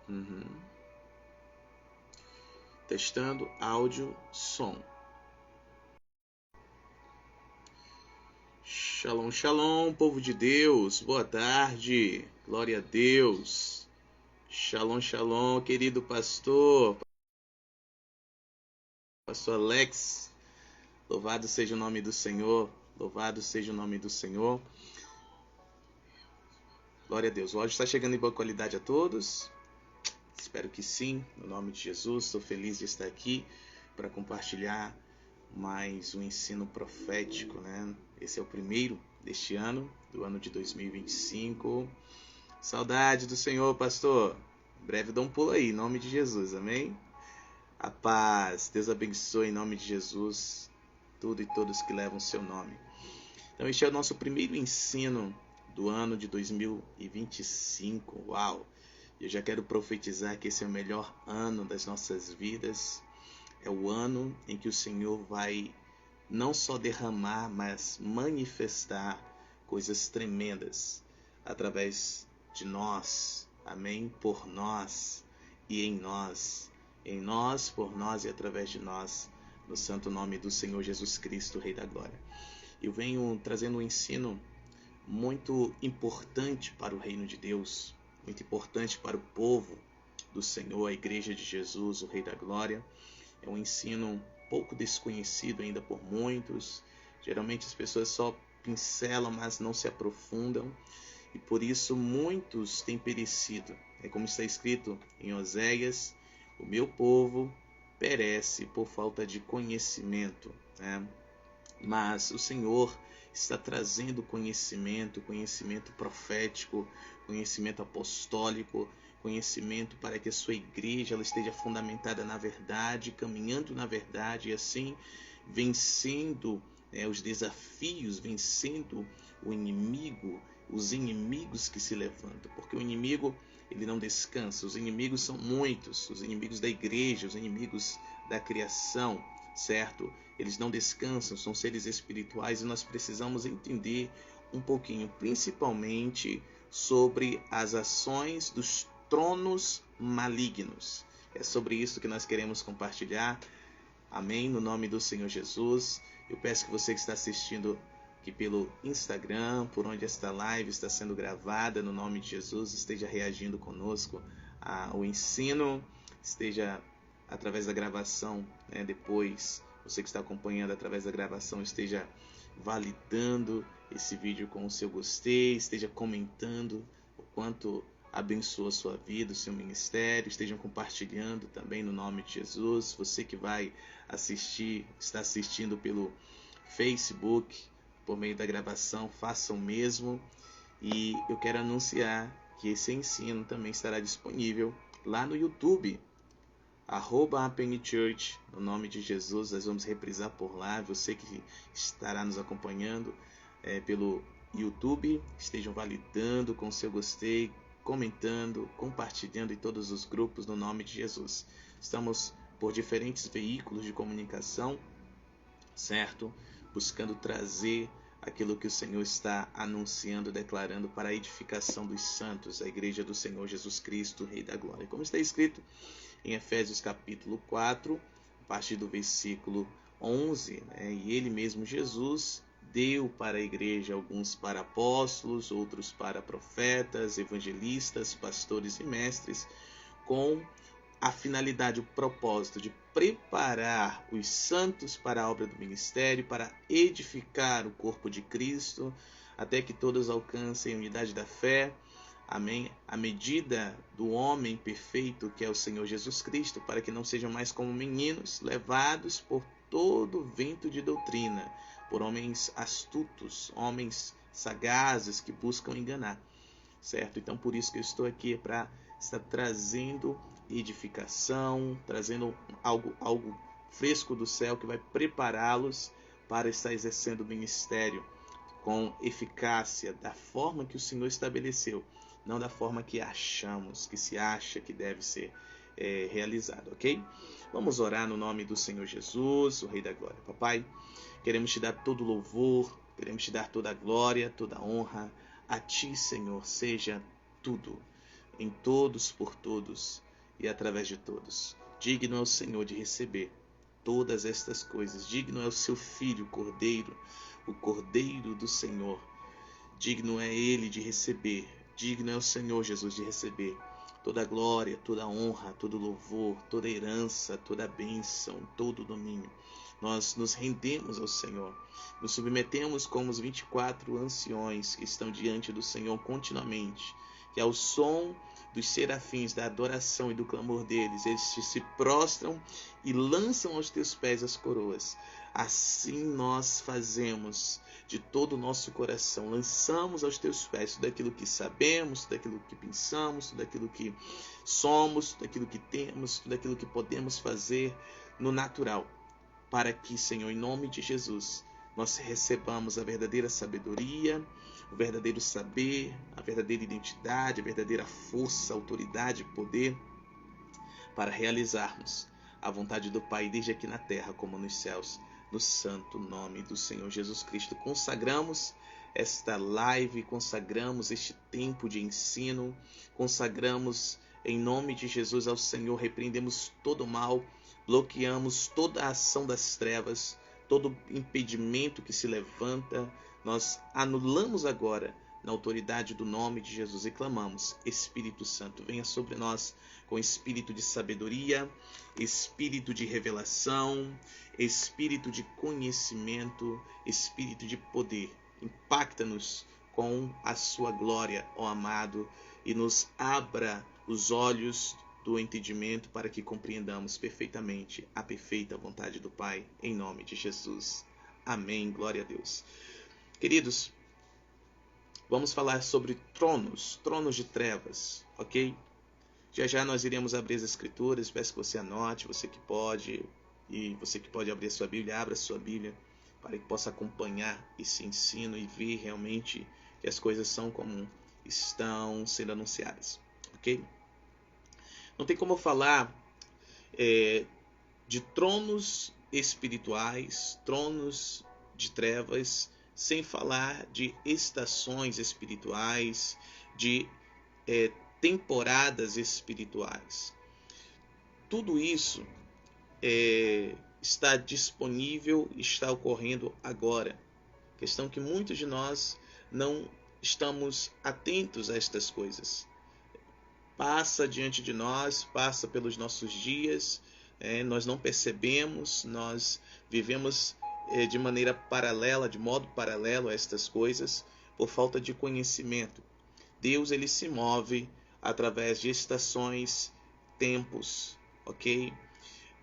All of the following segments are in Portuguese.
Uhum. Testando áudio, som. Shalom, shalom, povo de Deus. Boa tarde. Glória a Deus. Shalom, shalom, querido pastor. Pastor Alex. Louvado seja o nome do Senhor. Louvado seja o nome do Senhor. Glória a Deus. O áudio está chegando em boa qualidade a todos. Espero que sim, no nome de Jesus. Estou feliz de estar aqui para compartilhar mais um ensino profético, né? Esse é o primeiro deste ano, do ano de 2025. Saudade do Senhor, pastor. Em breve dá um pulo aí, em nome de Jesus, amém? A paz, Deus abençoe em nome de Jesus, tudo e todos que levam o seu nome. Então este é o nosso primeiro ensino do ano de 2025, uau! Eu já quero profetizar que esse é o melhor ano das nossas vidas. É o ano em que o Senhor vai não só derramar, mas manifestar coisas tremendas através de nós. Amém? Por nós e em nós. Em nós, por nós e através de nós. No santo nome do Senhor Jesus Cristo, Rei da Glória. Eu venho trazendo um ensino muito importante para o reino de Deus, muito importante para o povo do Senhor, a Igreja de Jesus, o Rei da Glória. É um ensino pouco desconhecido ainda por muitos. Geralmente as pessoas só pincelam, mas não se aprofundam. E por isso muitos têm perecido. É como está escrito em Oséias: o meu povo perece por falta de conhecimento, né? Mas o Senhor está trazendo conhecimento profético, conhecimento apostólico, conhecimento para que a sua igreja ela esteja fundamentada na verdade, caminhando na verdade e assim vencendo os desafios, vencendo o inimigo, os inimigos que se levantam, porque o inimigo ele não descansa, os inimigos são muitos, os inimigos da igreja, os inimigos da criação, certo? Eles não descansam, são seres espirituais e nós precisamos entender um pouquinho, principalmente sobre as ações dos tronos malignos. É sobre isso que nós queremos compartilhar. Amém? No nome do Senhor Jesus. Eu peço que você que está assistindo aqui pelo Instagram, por onde esta live está sendo gravada, no nome de Jesus, esteja reagindo conosco ao ensino, esteja através da gravação, né, depois você que está acompanhando através da gravação esteja validando esse vídeo com o seu gostei, esteja comentando o quanto abençoa a sua vida, o seu ministério, estejam compartilhando também no nome de Jesus. Você que vai assistir, está assistindo pelo Facebook, por meio da gravação, faça o mesmo. E eu quero anunciar que esse ensino também estará disponível lá no YouTube, @APNChurch, no nome de Jesus. Nós vamos reprisar por lá. Você que estará nos acompanhando pelo YouTube, estejam validando com seu gostei, comentando, compartilhando em todos os grupos no nome de Jesus. Estamos por diferentes veículos de comunicação, certo? Buscando trazer aquilo que o Senhor está anunciando, declarando para a edificação dos santos, a igreja do Senhor Jesus Cristo, Rei da Glória. Como está escrito em Efésios capítulo 4, a partir do versículo 11, né? E ele mesmo, Jesus, deu para a igreja alguns para apóstolos, outros para profetas, evangelistas, pastores e mestres, com a finalidade, o propósito de preparar os santos para a obra do ministério, para edificar o corpo de Cristo, até que todos alcancem a unidade da fé, amém, a medida do homem perfeito que é o Senhor Jesus Cristo, para que não sejam mais como meninos, levados por todo vento de doutrina, por homens astutos, homens sagazes que buscam enganar, certo? Então por isso que eu estou aqui, para estar trazendo edificação, trazendo algo fresco do céu que vai prepará-los para estar exercendo o ministério com eficácia, da forma que o Senhor estabeleceu, não da forma que achamos, que se acha que deve ser realizado, ok? Vamos orar no nome do Senhor Jesus, o Rei da Glória. Papai, queremos te dar todo louvor, queremos te dar toda a glória, toda a honra. A ti, Senhor, seja tudo. em todos, por todos e através de todos. Digno é o Senhor de receber todas estas coisas. Digno é o seu Filho, o Cordeiro do Senhor. Digno é Ele de receber. Digno é o Senhor Jesus de receber toda a glória, toda a honra, todo louvor, toda a herança, toda a bênção, todo o domínio. Nós nos rendemos ao Senhor, nos submetemos como os 24 anciões que estão diante do Senhor continuamente, que ao som dos serafins, da adoração e do clamor deles, eles se prostram e lançam aos teus pés as coroas. Assim nós fazemos de todo o nosso coração, lançamos aos teus pés tudo aquilo que sabemos, tudo aquilo que pensamos, tudo aquilo que somos, tudo aquilo que temos, tudo aquilo que podemos fazer no natural, para que, Senhor, em nome de Jesus, nós recebamos a verdadeira sabedoria, o verdadeiro saber, a verdadeira identidade, a verdadeira força, autoridade e poder para realizarmos a vontade do Pai, desde aqui na terra como nos céus, no santo nome do Senhor Jesus Cristo. Consagramos esta live, consagramos este tempo de ensino, consagramos em nome de Jesus ao Senhor, repreendemos todo o mal, bloqueamos toda a ação das trevas, todo impedimento que se levanta, nós anulamos agora na autoridade do nome de Jesus e clamamos: Espírito Santo, venha sobre nós com espírito de sabedoria, espírito de revelação, espírito de conhecimento, espírito de poder. Impacta-nos com a sua glória, ó amado, e nos abra os olhos do entendimento para que compreendamos perfeitamente a perfeita vontade do Pai, em nome de Jesus. Amém. Glória a Deus. Queridos, vamos falar sobre tronos de trevas, ok? Já já nós iremos abrir as escrituras, peço que você anote, você que pode abrir a sua Bíblia, abra a sua Bíblia, para que possa acompanhar esse ensino e ver realmente que as coisas são como estão sendo anunciadas, ok? Não tem como falar de tronos espirituais, tronos de trevas, sem falar de estações espirituais, de temporadas espirituais. Tudo isso está disponível, está ocorrendo agora. Questão que muitos de nós não estamos atentos a estas coisas. Passa diante de nós, passa pelos nossos dias, nós não percebemos, nós vivemos de maneira paralela, de modo paralelo a estas coisas, por falta de conhecimento. Deus, ele se move através de estações, tempos, ok?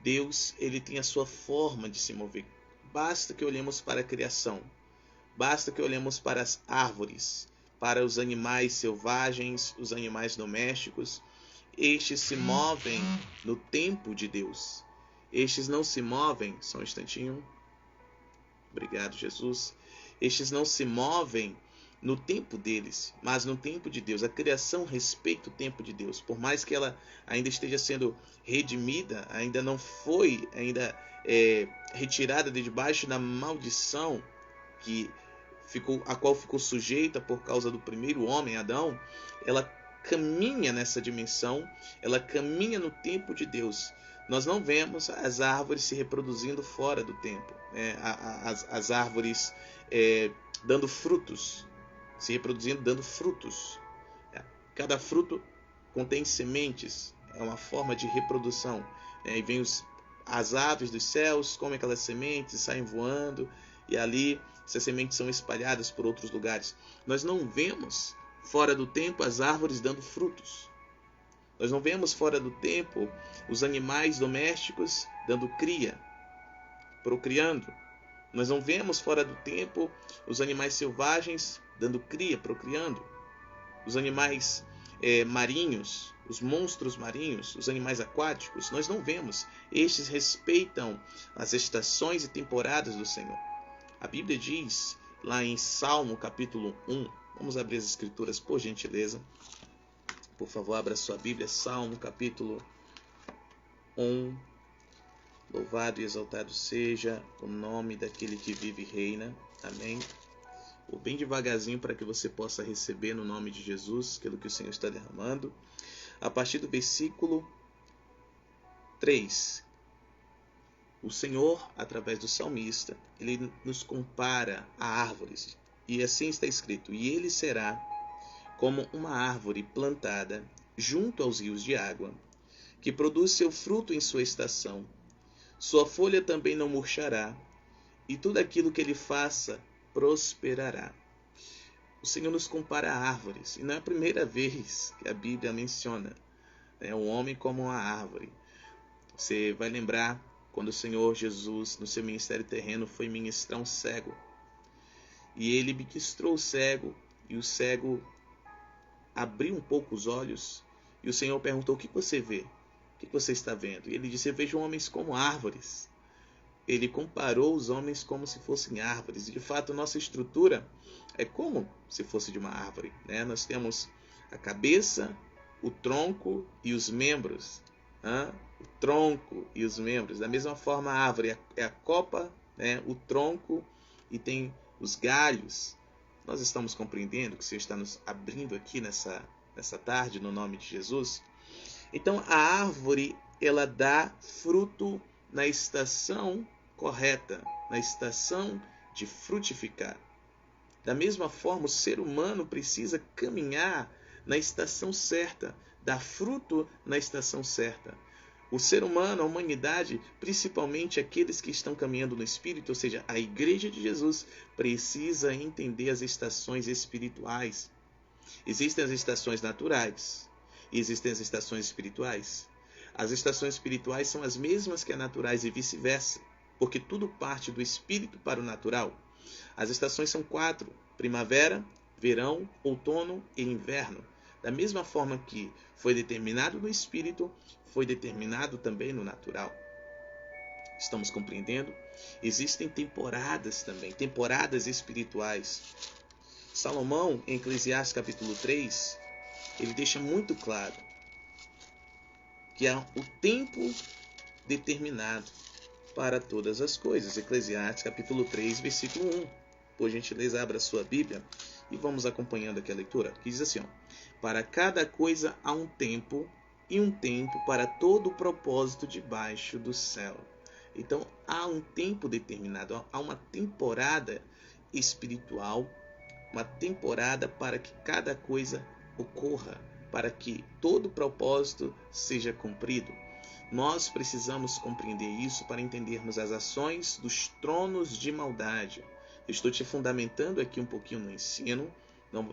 Deus, ele tem a sua forma de se mover. Basta que olhemos para a criação, basta que olhemos para as árvores, para os animais selvagens, os animais domésticos. Estes se movem no tempo de Deus. Estes não se movem, só um instantinho. Obrigado, Jesus. Estes não se movem no tempo deles, mas no tempo de Deus. A criação respeita o tempo de Deus. Por mais que ela ainda esteja sendo redimida, ainda não foi retirada de debaixo da maldição a qual ficou sujeita por causa do primeiro homem, Adão, ela caminha nessa dimensão, ela caminha no tempo de Deus. Nós não vemos as árvores se reproduzindo fora do tempo, as árvores dando frutos, se reproduzindo, dando frutos. Cada fruto contém sementes, é uma forma de reprodução. E vem as aves dos céus, comem aquelas sementes, saem voando, e ali essas sementes são espalhadas por outros lugares. Nós não vemos fora do tempo as árvores dando frutos. Nós não vemos fora do tempo os animais domésticos dando cria, procriando. Nós não vemos fora do tempo os animais selvagens dando cria, procriando. Os animais marinhos, os monstros marinhos, os animais aquáticos, nós não vemos. Estes respeitam as estações e temporadas do Senhor. A Bíblia diz lá em Salmo capítulo 1, vamos abrir as escrituras por gentileza. Por favor, abra sua Bíblia, Salmo capítulo 1. Louvado e exaltado seja o nome daquele que vive e reina. Amém. Vou bem devagarzinho para que você possa receber no nome de Jesus aquilo que o Senhor está derramando. A partir do versículo 3, o Senhor, através do salmista, ele nos compara a árvores. E assim está escrito: e ele será como uma árvore plantada junto aos rios de água, que produz seu fruto em sua estação. Sua folha também não murchará, e tudo aquilo que ele faça prosperará. O Senhor nos compara a árvores, e não é a primeira vez que a Bíblia menciona o homem como uma árvore. Você vai lembrar quando o Senhor Jesus, no seu ministério terreno, foi ministrar um cego. E ele ministrou o cego, e o cego abriu um pouco os olhos, e o Senhor perguntou: o que você vê? O que você está vendo? E ele disse: eu vejo homens como árvores. Ele comparou os homens como se fossem árvores. E de fato, nossa estrutura é como se fosse de uma árvore, né? Nós temos a cabeça, o tronco e os membros. O tronco e os membros. Da mesma forma, a árvore é a copa, né? O tronco, e tem os galhos. Nós estamos compreendendo que o Senhor está nos abrindo aqui nessa tarde, no nome de Jesus. Então, a árvore, ela dá fruto na estação correta, na estação de frutificar. Da mesma forma, o ser humano precisa caminhar na estação certa, dar fruto na estação certa. O ser humano, a humanidade, principalmente aqueles que estão caminhando no Espírito, ou seja, a Igreja de Jesus, precisa entender as estações espirituais. Existem as estações naturais e existem as estações espirituais. As estações espirituais são as mesmas que as naturais e vice-versa, porque tudo parte do espírito para o natural. As estações são 4: primavera, verão, outono e inverno. Da mesma forma que foi determinado no espírito, foi determinado também no natural. Estamos compreendendo? Existem temporadas também, temporadas espirituais. Salomão, em Eclesiastes capítulo 3, ele deixa muito claro que há o tempo determinado para todas as coisas. Eclesiastes capítulo 3, versículo 1. Por gentileza, abra a sua Bíblia e vamos acompanhando aqui a leitura. Que diz assim: para cada coisa há um tempo, e um tempo para todo o propósito debaixo do céu. Então, há um tempo determinado, há uma temporada espiritual, uma temporada para que cada coisa ocorra, para que todo propósito seja cumprido. Nós precisamos compreender isso para entendermos as ações dos tronos de maldade. Eu estou te fundamentando aqui um pouquinho no ensino.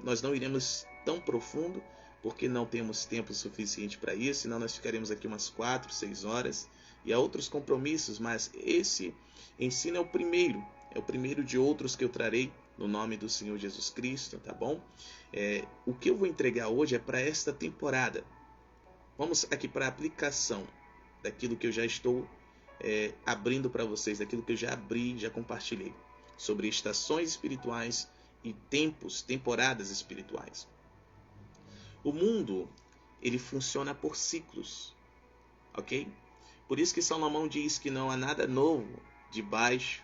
Nós não iremos tão profundo, porque não temos tempo suficiente para isso, senão nós ficaremos aqui umas 4, 6 horas. E há outros compromissos, mas esse ensino é o primeiro de outros que eu trarei no nome do Senhor Jesus Cristo, tá bom? O que eu vou entregar hoje é para esta temporada. Vamos aqui para a aplicação daquilo que eu já estou abrindo para vocês, daquilo que eu já abri, já compartilhei, sobre estações espirituais e temporadas espirituais. O mundo, ele funciona por ciclos, ok? Por isso que Salomão diz que não há nada novo debaixo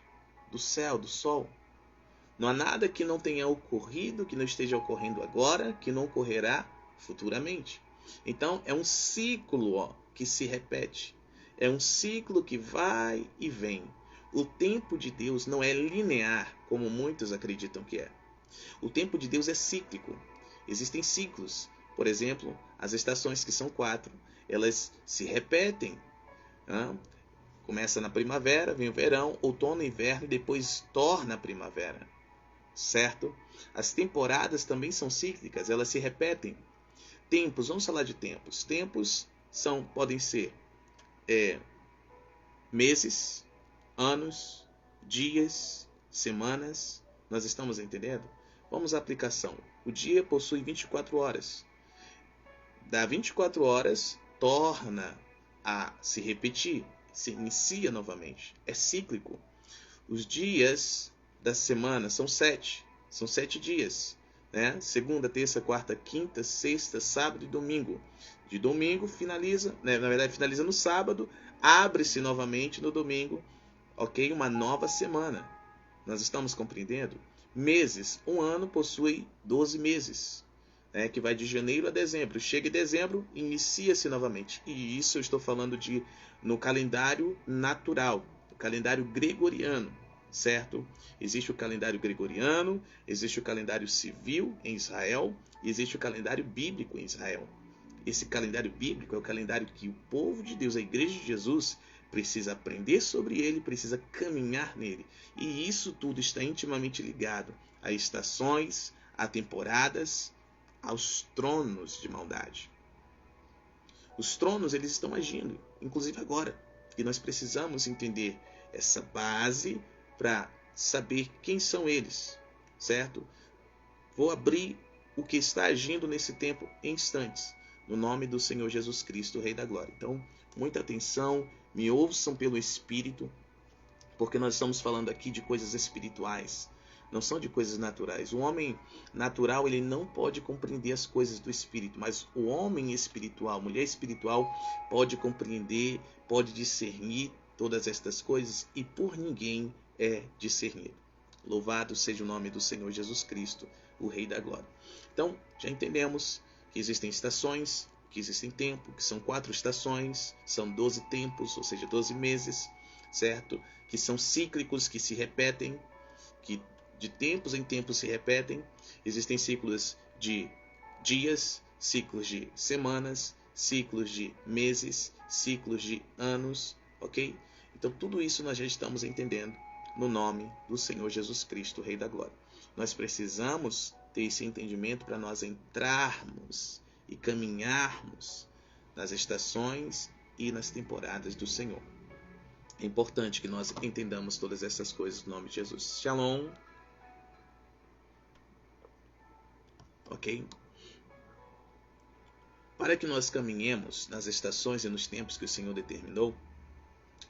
do céu, do sol. Não há nada que não tenha ocorrido, que não esteja ocorrendo agora, que não ocorrerá futuramente. Então, é um ciclo que se repete. É um ciclo que vai e vem. O tempo de Deus não é linear, como muitos acreditam que é. O tempo de Deus é cíclico. Existem ciclos. Por exemplo, as estações, que são 4, elas se repetem. Começa na primavera, vem o verão, outono, inverno e depois torna a primavera. Certo? As temporadas também são cíclicas, elas se repetem. Tempos, vamos falar de tempos. Tempos podem ser meses, anos, dias, semanas. Nós estamos entendendo? Vamos à aplicação. O dia possui 24 horas. Da 24 horas, torna a se repetir, se inicia novamente. É cíclico. Os dias da semana são 7. São 7 dias. Né? Segunda, terça, quarta, quinta, sexta, sábado e domingo. De domingo finaliza, na verdade finaliza no sábado, abre-se novamente no domingo, ok? Uma nova semana. Nós estamos compreendendo? Meses. Um ano possui 12 meses, né, que vai de janeiro a dezembro. Chega em dezembro, inicia-se novamente. E isso eu estou falando no calendário natural, o calendário gregoriano, certo? Existe o calendário gregoriano, existe o calendário civil em Israel, e existe o calendário bíblico em Israel. Esse calendário bíblico é o calendário que o povo de Deus, a igreja de Jesus, precisa aprender sobre ele, precisa caminhar nele. E isso tudo está intimamente ligado a estações, a temporadas, aos tronos de maldade. Os tronos, eles estão agindo, inclusive agora. E nós precisamos entender essa base para saber quem são eles, certo? Vou abrir o que está agindo nesse tempo em instantes, no nome do Senhor Jesus Cristo, Rei da Glória. Então, muita atenção, me ouçam pelo Espírito, porque nós estamos falando aqui de coisas espirituais, não são de coisas naturais. O homem natural, ele não pode compreender as coisas do Espírito, mas o homem espiritual, mulher espiritual, pode compreender, pode discernir todas estas coisas, e por ninguém é discernido. Louvado seja o nome do Senhor Jesus Cristo, o Rei da Glória. Então, já entendemos que existem estações, que existem tempos, que são 4 estações, são 12 tempos, ou seja, 12 meses, certo? Que são cíclicos, que se repetem, que de tempos em tempos se repetem. Existem ciclos de dias, ciclos de semanas, ciclos de meses, ciclos de anos, ok? Então, tudo isso nós já estamos entendendo no nome do Senhor Jesus Cristo, Rei da Glória. Nós precisamos ter esse entendimento para nós entrarmos e caminharmos nas estações e nas temporadas do Senhor. É importante que nós entendamos todas essas coisas no nome de Jesus. Shalom. Ok? Para que nós caminhemos nas estações e nos tempos que o Senhor determinou,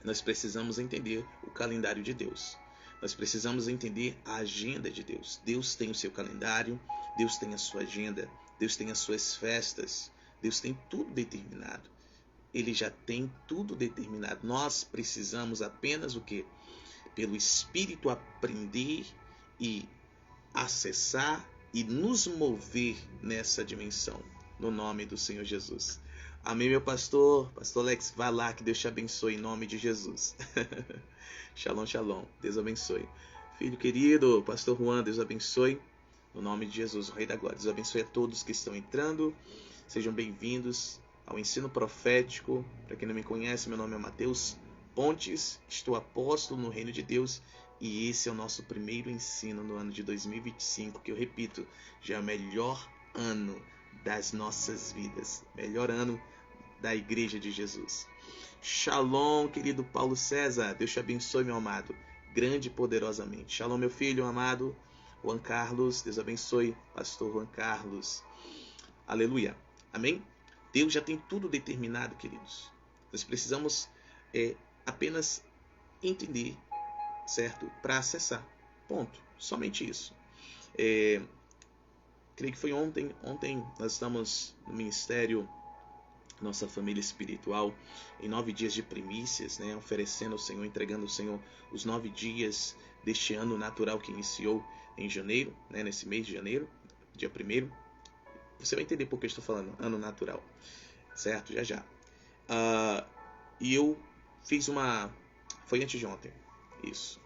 nós precisamos entender o calendário de Deus. Nós precisamos entender a agenda de Deus. Deus tem o seu calendário, Deus tem a sua agenda, Deus tem as suas festas, Deus tem tudo determinado. Ele já tem tudo determinado. Nós precisamos apenas o quê? Pelo Espírito aprender e acessar e nos mover nessa dimensão, no nome do Senhor Jesus. Amém, meu pastor? Pastor Alex, vai lá, que Deus te abençoe em nome de Jesus. Shalom, shalom. Deus abençoe. Filho querido, pastor Juan, Deus abençoe. No nome de Jesus, o Rei da Glória. Deus abençoe a todos que estão entrando. Sejam bem-vindos ao ensino profético. Para quem não me conhece, meu nome é Mateus Pontes. Estou apóstolo no Reino de Deus. E esse é o nosso primeiro ensino no ano de 2025, que eu repito, já é o melhor ano das nossas vidas. Melhor ano da Igreja de Jesus. Shalom, querido Paulo César. Deus te abençoe, meu amado, grande e poderosamente. Shalom, meu filho amado Juan Carlos. Deus abençoe, pastor Juan Carlos. Aleluia. Amém? Deus já tem tudo determinado, queridos. Nós precisamos apenas entender, certo? Para acessar. Ponto. Somente isso. Creio que foi ontem. Ontem nós estamos no ministério Nossa Família Espiritual em 9 dias de primícias, né? Oferecendo ao Senhor, entregando ao Senhor os 9 dias deste ano natural que iniciou em janeiro, né? Nesse mês de janeiro, dia 1º. Você vai entender por que eu estou falando ano natural, certo? Já já. E eu fiz foi antes de ontem, isso.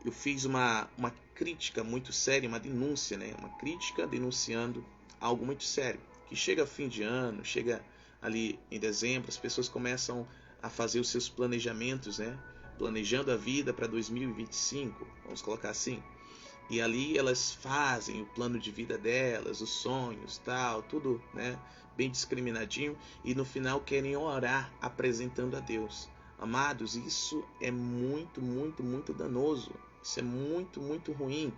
Eu fiz uma crítica muito séria, uma denúncia, né? Uma crítica denunciando algo muito sério. Que chega fim de ano, chega ali em dezembro, as pessoas começam a fazer os seus planejamentos, né? Planejando a vida para 2025, vamos colocar assim. E ali elas fazem o plano de vida delas, os sonhos, tal, tudo, né? Bem discriminadinho. E no final querem orar apresentando a Deus. Amados, isso é muito, muito, muito danoso. Isso é muito, muito ruim.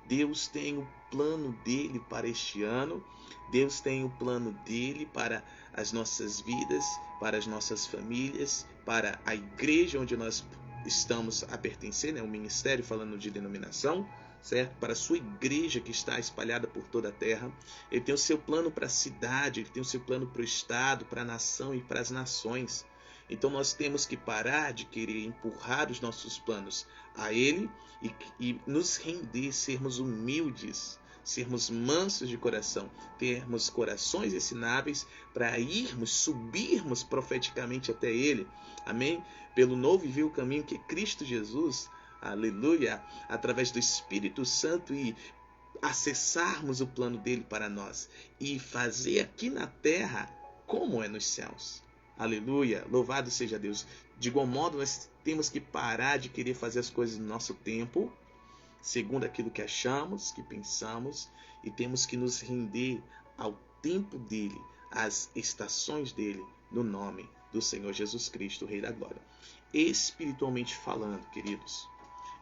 Deus tem o plano dele para este ano. Deus tem o plano dele para as nossas vidas, para as nossas famílias, para a igreja onde nós estamos a pertencer, né? O ministério, falando de denominação, certo? Para a sua igreja que está espalhada por toda a terra. Ele tem o seu plano para a cidade, ele tem o seu plano para o estado, para a nação e para as nações. Então nós temos que parar de querer empurrar os nossos planos a Ele e nos render, sermos humildes, sermos mansos de coração, termos corações ensináveis para subirmos profeticamente até Ele, amém? Pelo novo e vivo caminho que é Cristo Jesus, aleluia, através do Espírito Santo e acessarmos o plano dele para nós e fazer aqui na terra como é nos céus. Aleluia, louvado seja Deus. De igual modo, nós temos que parar de querer fazer as coisas no nosso tempo, segundo aquilo que achamos, que pensamos, e temos que nos render ao tempo dele, às estações dele, no nome do Senhor Jesus Cristo, o Rei da Glória. Espiritualmente falando, queridos,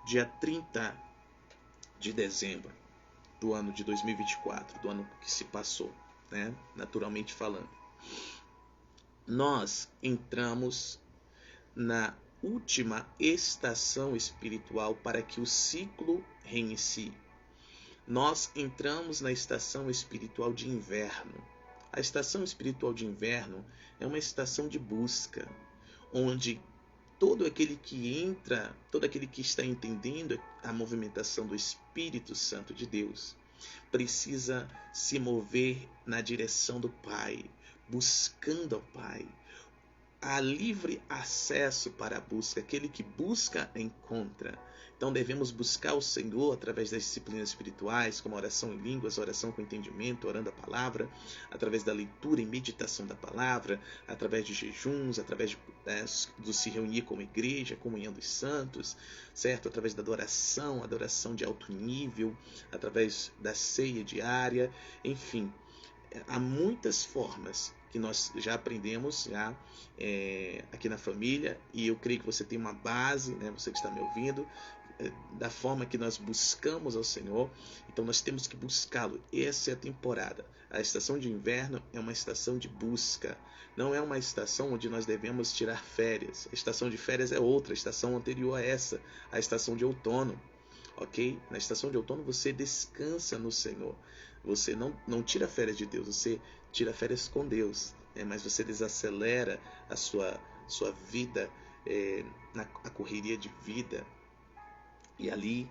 dia 30 de dezembro do ano de 2024, do ano que se passou, né? Naturalmente falando, nós entramos na última estação espiritual para que o ciclo reinicie. Nós entramos na estação espiritual de inverno. A estação espiritual de inverno é uma estação de busca, onde todo aquele que entra, todo aquele que está entendendo a movimentação do Espírito Santo de Deus, precisa se mover na direção do Pai, buscando ao Pai. Há livre acesso para a busca. Aquele que busca, encontra. Então devemos buscar o Senhor através das disciplinas espirituais, como a oração em línguas, a oração com entendimento, orando a palavra, através da leitura e meditação da palavra, através de jejuns, através de se reunir como igreja, comunhão dos santos, certo? Através da adoração de alto nível, através da ceia diária, enfim. Há muitas formas que nós já aprendemos aqui na família, e eu creio que você tem uma base, né, você que está me ouvindo, da forma que nós buscamos ao Senhor. Então nós temos que buscá-lo. Essa é a temporada. A estação de inverno é uma estação de busca, não é uma estação onde nós devemos tirar férias. A estação de férias é outra, a estação anterior a essa, a estação de outono. Ok? Na estação de outono você descansa no Senhor. Você não tira férias de Deus, você tira férias com Deus, mas você desacelera a sua vida, na correria de vida, e ali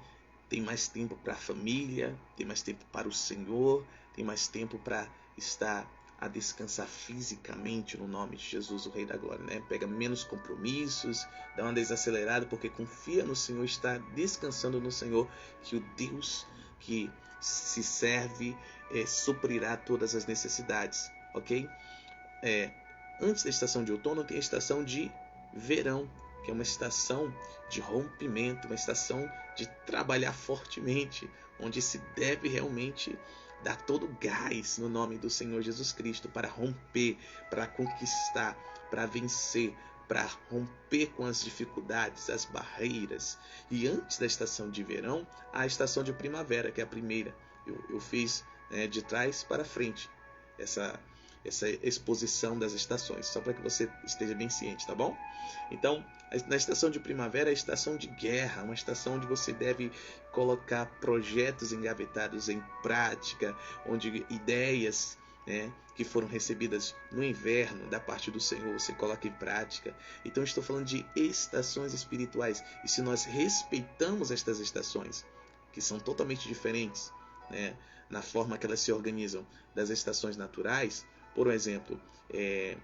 tem mais tempo para a família, tem mais tempo para o Senhor, tem mais tempo para estar a descansar fisicamente no nome de Jesus, o Rei da Glória, né? Pega menos compromissos, dá uma desacelerada, porque confia no Senhor, está descansando no Senhor, que o Deus que se serve suprirá todas as necessidades, ok? Antes da estação de outono tem a estação de verão, que é uma estação de rompimento, uma estação de trabalhar fortemente, onde se deve realmente dar todo o gás no nome do Senhor Jesus Cristo para romper, para conquistar, para vencer, para romper com as dificuldades, as barreiras. E antes da estação de verão, há a estação de primavera, que é a primeira. Eu fiz de trás para frente essa exposição das estações, só para que você esteja bem ciente, tá bom? Então, na estação de primavera é a estação de guerra, uma estação onde você deve colocar projetos engavetados em prática, onde ideias que foram recebidas no inverno da parte do Senhor você coloca em prática. Então, estou falando de estações espirituais, e se nós respeitamos estas estações, que são totalmente diferentes, na forma que elas se organizam das estações naturais. Por exemplo,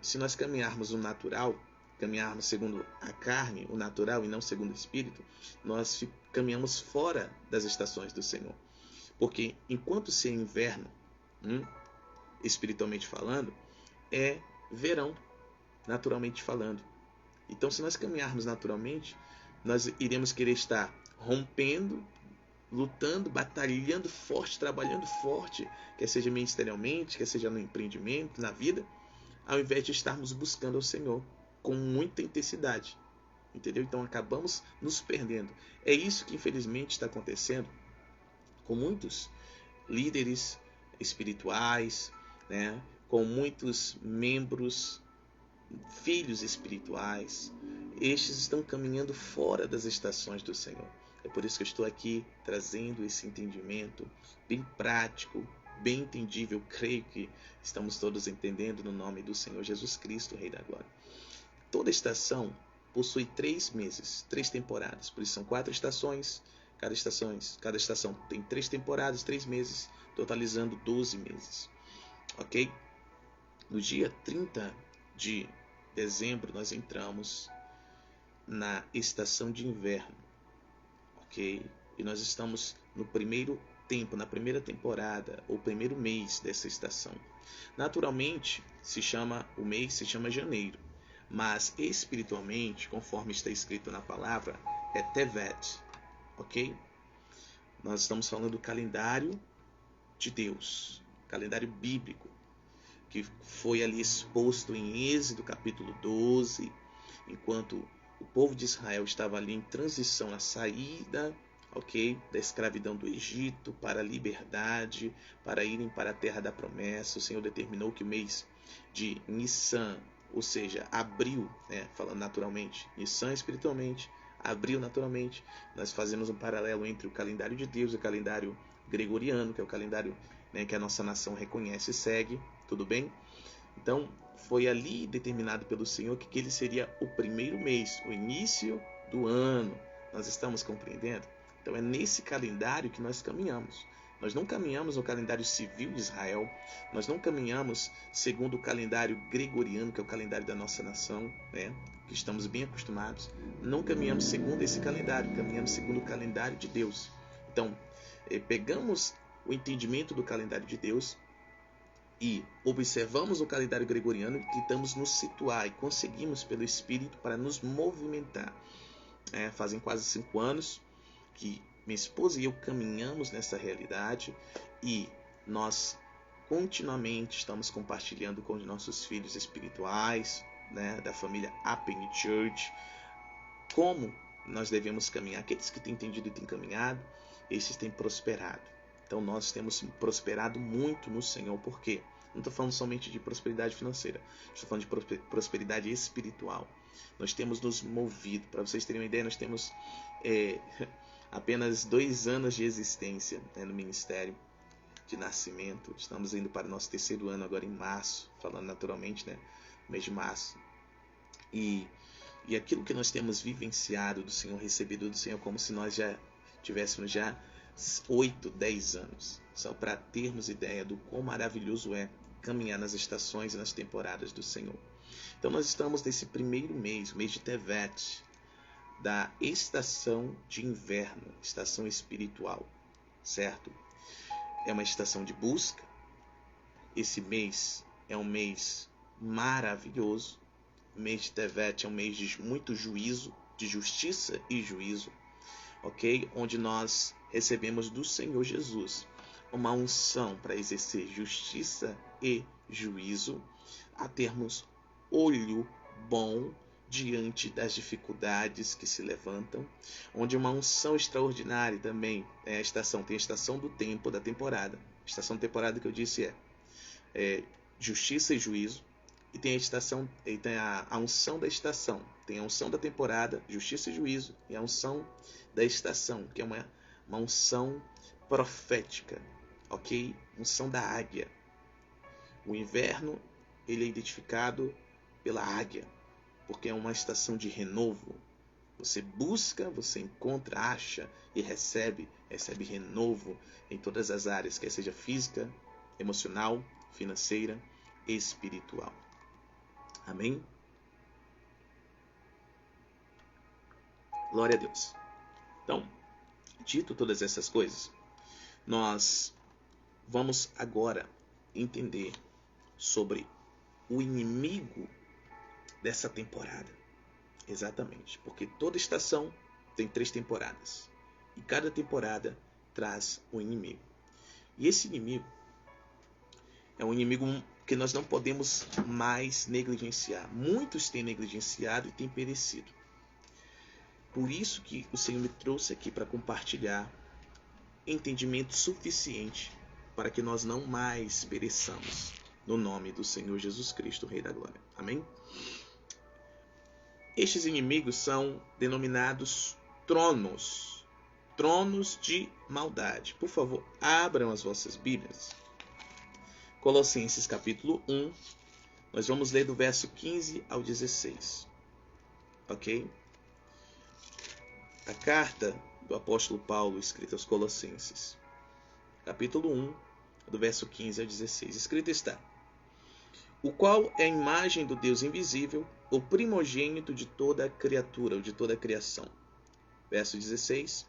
se nós caminharmos no natural, caminharmos segundo a carne, o natural, e não segundo o Espírito, nós caminhamos fora das estações do Senhor. Porque enquanto se é inverno, espiritualmente falando, é verão, naturalmente falando. Então, se nós caminharmos naturalmente, nós iremos querer estar rompendo, lutando, batalhando forte, trabalhando forte, quer seja ministerialmente, quer seja no empreendimento, na vida, ao invés de estarmos buscando ao Senhor com muita intensidade, entendeu? Então acabamos nos perdendo. É isso que infelizmente está acontecendo com muitos líderes espirituais, com muitos membros, filhos espirituais. Estes estão caminhando fora das estações do Senhor. É por isso que eu estou aqui trazendo esse entendimento bem prático, bem entendível. Creio que estamos todos entendendo no nome do Senhor Jesus Cristo, Rei da Glória. toda estação possui 3 meses, 3 temporadas. Por isso são 4 estações. Cada estação tem 3 temporadas, 3 meses, totalizando 12 meses. Ok? No dia 30 de dezembro, nós entramos na estação de inverno. Ok? E nós estamos no primeiro tempo, na primeira temporada, ou primeiro mês dessa estação. Naturalmente, o mês se chama janeiro, mas espiritualmente, conforme está escrito na palavra, é Tevet, ok? Nós estamos falando do calendário de Deus, calendário bíblico, que foi ali exposto em Êxodo capítulo 12, enquanto o povo de Israel estava ali em transição na saída, ok, da escravidão do Egito para a liberdade, para irem para a terra da promessa. O Senhor determinou que o mês de Nissan, ou seja, abril, falando naturalmente, Nissan espiritualmente, abril naturalmente, nós fazemos um paralelo entre o calendário de Deus e o calendário gregoriano, que é o calendário que a nossa nação reconhece e segue, tudo bem? Então, foi ali determinado pelo Senhor que ele seria o primeiro mês, o início do ano. Nós estamos compreendendo? Então, é nesse calendário que nós caminhamos. Nós não caminhamos no calendário civil de Israel, nós não caminhamos segundo o calendário gregoriano, que é o calendário da nossa nação, que estamos bem acostumados. Não caminhamos segundo esse calendário, caminhamos segundo o calendário de Deus. Então, pegamos o entendimento do calendário de Deus e observamos o calendário gregoriano, tentamos nos situar e conseguimos pelo Espírito para nos movimentar. Fazem quase 5 anos que minha esposa e eu caminhamos nessa realidade e nós continuamente estamos compartilhando com os nossos filhos espirituais, da família Happy Church, como nós devemos caminhar. Aqueles que têm entendido e têm caminhado, esses têm prosperado. Então nós temos prosperado muito no Senhor. Por quê? Não estou falando somente de prosperidade financeira, estou falando de prosperidade espiritual. Nós temos nos movido. Para vocês terem uma ideia, nós temos apenas 2 anos de existência no ministério de nascimento. Estamos indo para o nosso 3º ano agora em março, falando naturalmente, mês de março. E aquilo que nós temos vivenciado do Senhor, recebido do Senhor, como se nós já tivéssemos 8, 10 anos, só para termos ideia do quão maravilhoso é caminhar nas estações e nas temporadas do Senhor. Então nós estamos nesse primeiro mês, o mês de Tevet, da estação de inverno, estação espiritual, certo? É uma estação de busca. Esse mês é um mês maravilhoso. O mês de Tevet é um mês de muito juízo, de justiça e juízo, ok? Onde nós recebemos do Senhor Jesus uma unção para exercer justiça e juízo, a termos olho bom diante das dificuldades que se levantam, onde uma unção extraordinária também tem a estação do tempo, da temporada. A estação da temporada que eu disse é justiça e juízo, e tem a unção da estação, tem a unção da temporada, justiça e juízo, e a unção da estação, que é uma unção profética, ok? Unção da águia. O inverno, ele é identificado pela águia, porque é uma estação de renovo. Você busca, você encontra, acha e recebe renovo em todas as áreas, quer seja física, emocional, financeira e espiritual. Amém? Glória a Deus. Então, dito todas essas coisas, nós vamos agora entender sobre o inimigo dessa temporada. Exatamente, porque toda estação tem 3 temporadas e cada temporada traz um inimigo. E esse inimigo é um inimigo que nós não podemos mais negligenciar. Muitos têm negligenciado e têm perecido. Por isso que o Senhor me trouxe aqui para compartilhar entendimento suficiente para que nós não mais pereçamos, no nome do Senhor Jesus Cristo, Rei da Glória. Amém? Estes inimigos são denominados tronos, tronos de maldade. Por favor, abram as vossas Bíblias. Colossenses capítulo 1, nós vamos ler do verso 15 ao 16. ok? A carta do apóstolo Paulo escrita aos Colossenses, capítulo 1, do verso 15 ao 16. Escrito está: o qual é a imagem do Deus invisível, o primogênito de toda a criatura, ou de toda a criação. Verso 16.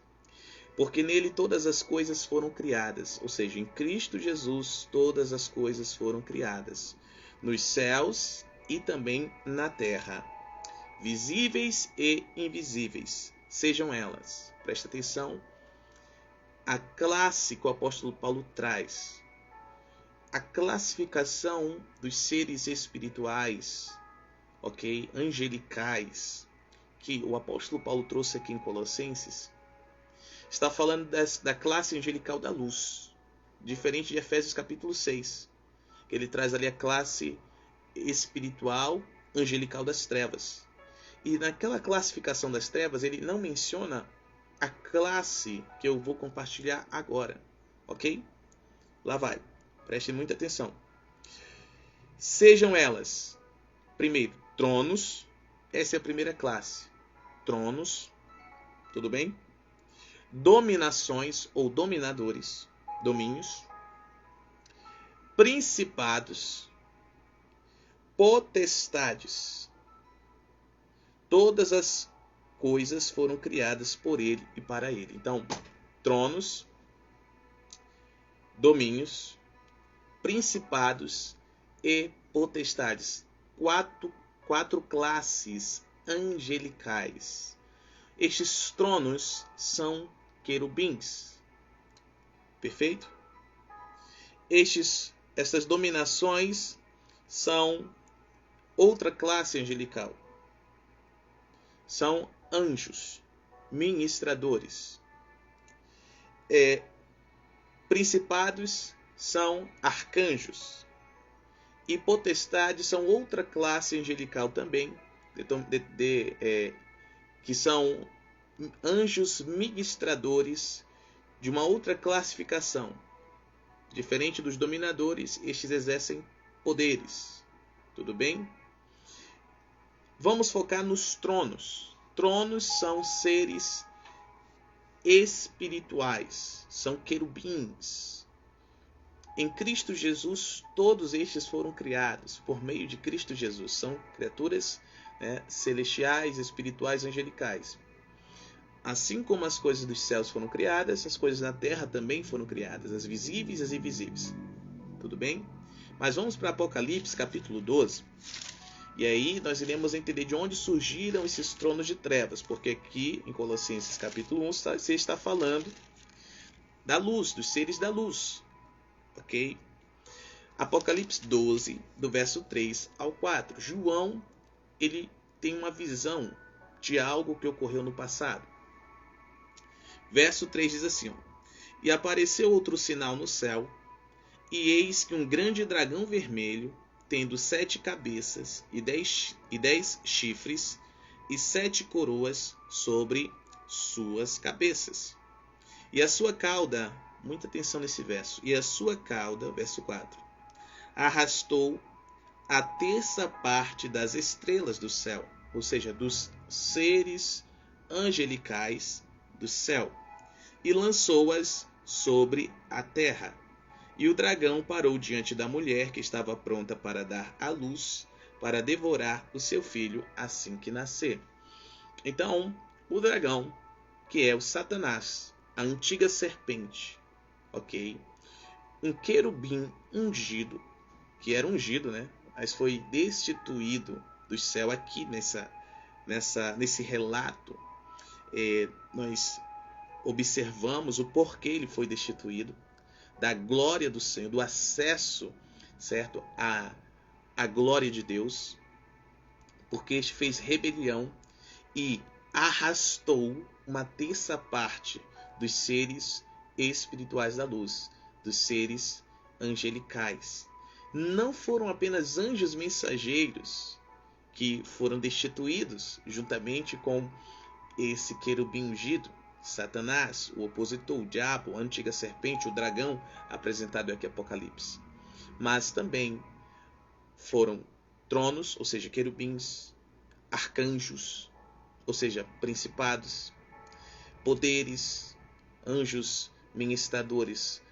Porque nele todas as coisas foram criadas, ou seja, em Cristo Jesus todas as coisas foram criadas, nos céus e também na terra, visíveis e invisíveis, sejam elas. Presta atenção, a classe que o apóstolo Paulo traz, a classificação dos seres espirituais, ok, angelicais, que o apóstolo Paulo trouxe aqui em Colossenses, está falando da classe angelical da luz, diferente de Efésios capítulo 6, que ele traz ali a classe espiritual angelical das trevas. E naquela classificação das trevas, ele não menciona a classe que eu vou compartilhar agora, ok? Lá vai, prestem muita atenção. Sejam elas, primeiro, tronos, essa é a primeira classe, tronos, tudo bem? Dominações ou dominadores, domínios, principados, potestades. Todas as coisas foram criadas por ele e para ele. Então, tronos, domínios, principados e potestades. Quatro classes angelicais. Estes tronos são querubins. Perfeito? Essas dominações são outra classe angelical. São anjos, ministradores. Principados são arcanjos. E potestades são outra classe angelical também, que são anjos ministradores de uma outra classificação. Diferente dos dominadores, estes exercem poderes. Tudo bem? Vamos focar nos tronos. Tronos são seres espirituais, são querubins. Em Cristo Jesus, todos estes foram criados por meio de Cristo Jesus. São criaturas, celestiais, espirituais, angelicais. Assim como as coisas dos céus foram criadas, as coisas na terra também foram criadas, as visíveis e as invisíveis. Tudo bem? Mas vamos para Apocalipse, capítulo 12. E aí nós iremos entender de onde surgiram esses tronos de trevas, porque aqui em Colossenses capítulo 1 você está falando da luz, dos seres da luz. Ok? Apocalipse 12, do verso 3 ao 4. João, ele tem uma visão de algo que ocorreu no passado. Verso 3 diz assim: e apareceu outro sinal no céu, e eis que um grande dragão vermelho, tendo 7 cabeças e 10 chifres, e 7 coroas sobre suas cabeças. E a sua cauda, muita atenção nesse verso, e a sua cauda, verso 4, arrastou a terça parte das estrelas do céu, ou seja, dos seres angelicais do céu, e lançou-as sobre a terra. E o dragão parou diante da mulher que estava pronta para dar à luz, para devorar o seu filho assim que nascer. Então, o dragão, que é o Satanás, a antiga serpente, ok? Um querubim ungido, que era ungido, mas foi destituído do céu aqui nesse relato. Nós observamos o porquê ele foi destituído, da glória do Senhor, do acesso, certo, à glória de Deus, porque este fez rebelião e arrastou uma terça parte dos seres espirituais da luz, dos seres angelicais. Não foram apenas anjos mensageiros que foram destituídos juntamente com esse querubim ungido, Satanás, o opositor, o diabo, a antiga serpente, o dragão, apresentado aqui em Apocalipse. Mas também foram tronos, ou seja, querubins, arcanjos, ou seja, principados, poderes, anjos ministradores,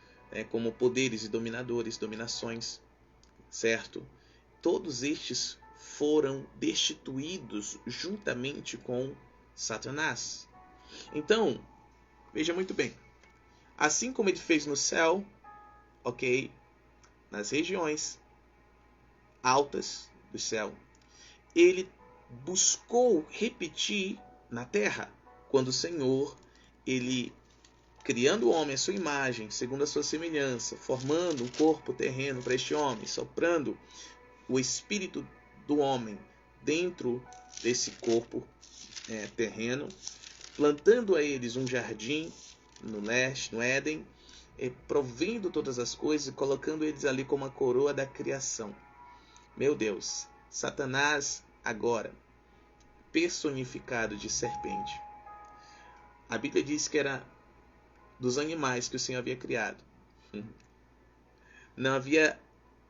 como poderes e dominadores, dominações, certo? Todos estes foram destituídos juntamente com Satanás. Então, veja muito bem. Assim como ele fez no céu, ok? Nas regiões altas do céu, ele buscou repetir na terra, quando o Senhor, ele criando o homem à sua imagem, segundo a sua semelhança, formando um corpo terreno para este homem, soprando o espírito do homem dentro desse corpo terreno, plantando a eles um jardim no leste, no Éden, provendo todas as coisas e colocando eles ali como a coroa da criação. Meu Deus, Satanás agora personificado de serpente. A Bíblia diz que era dos animais que o Senhor havia criado. Não havia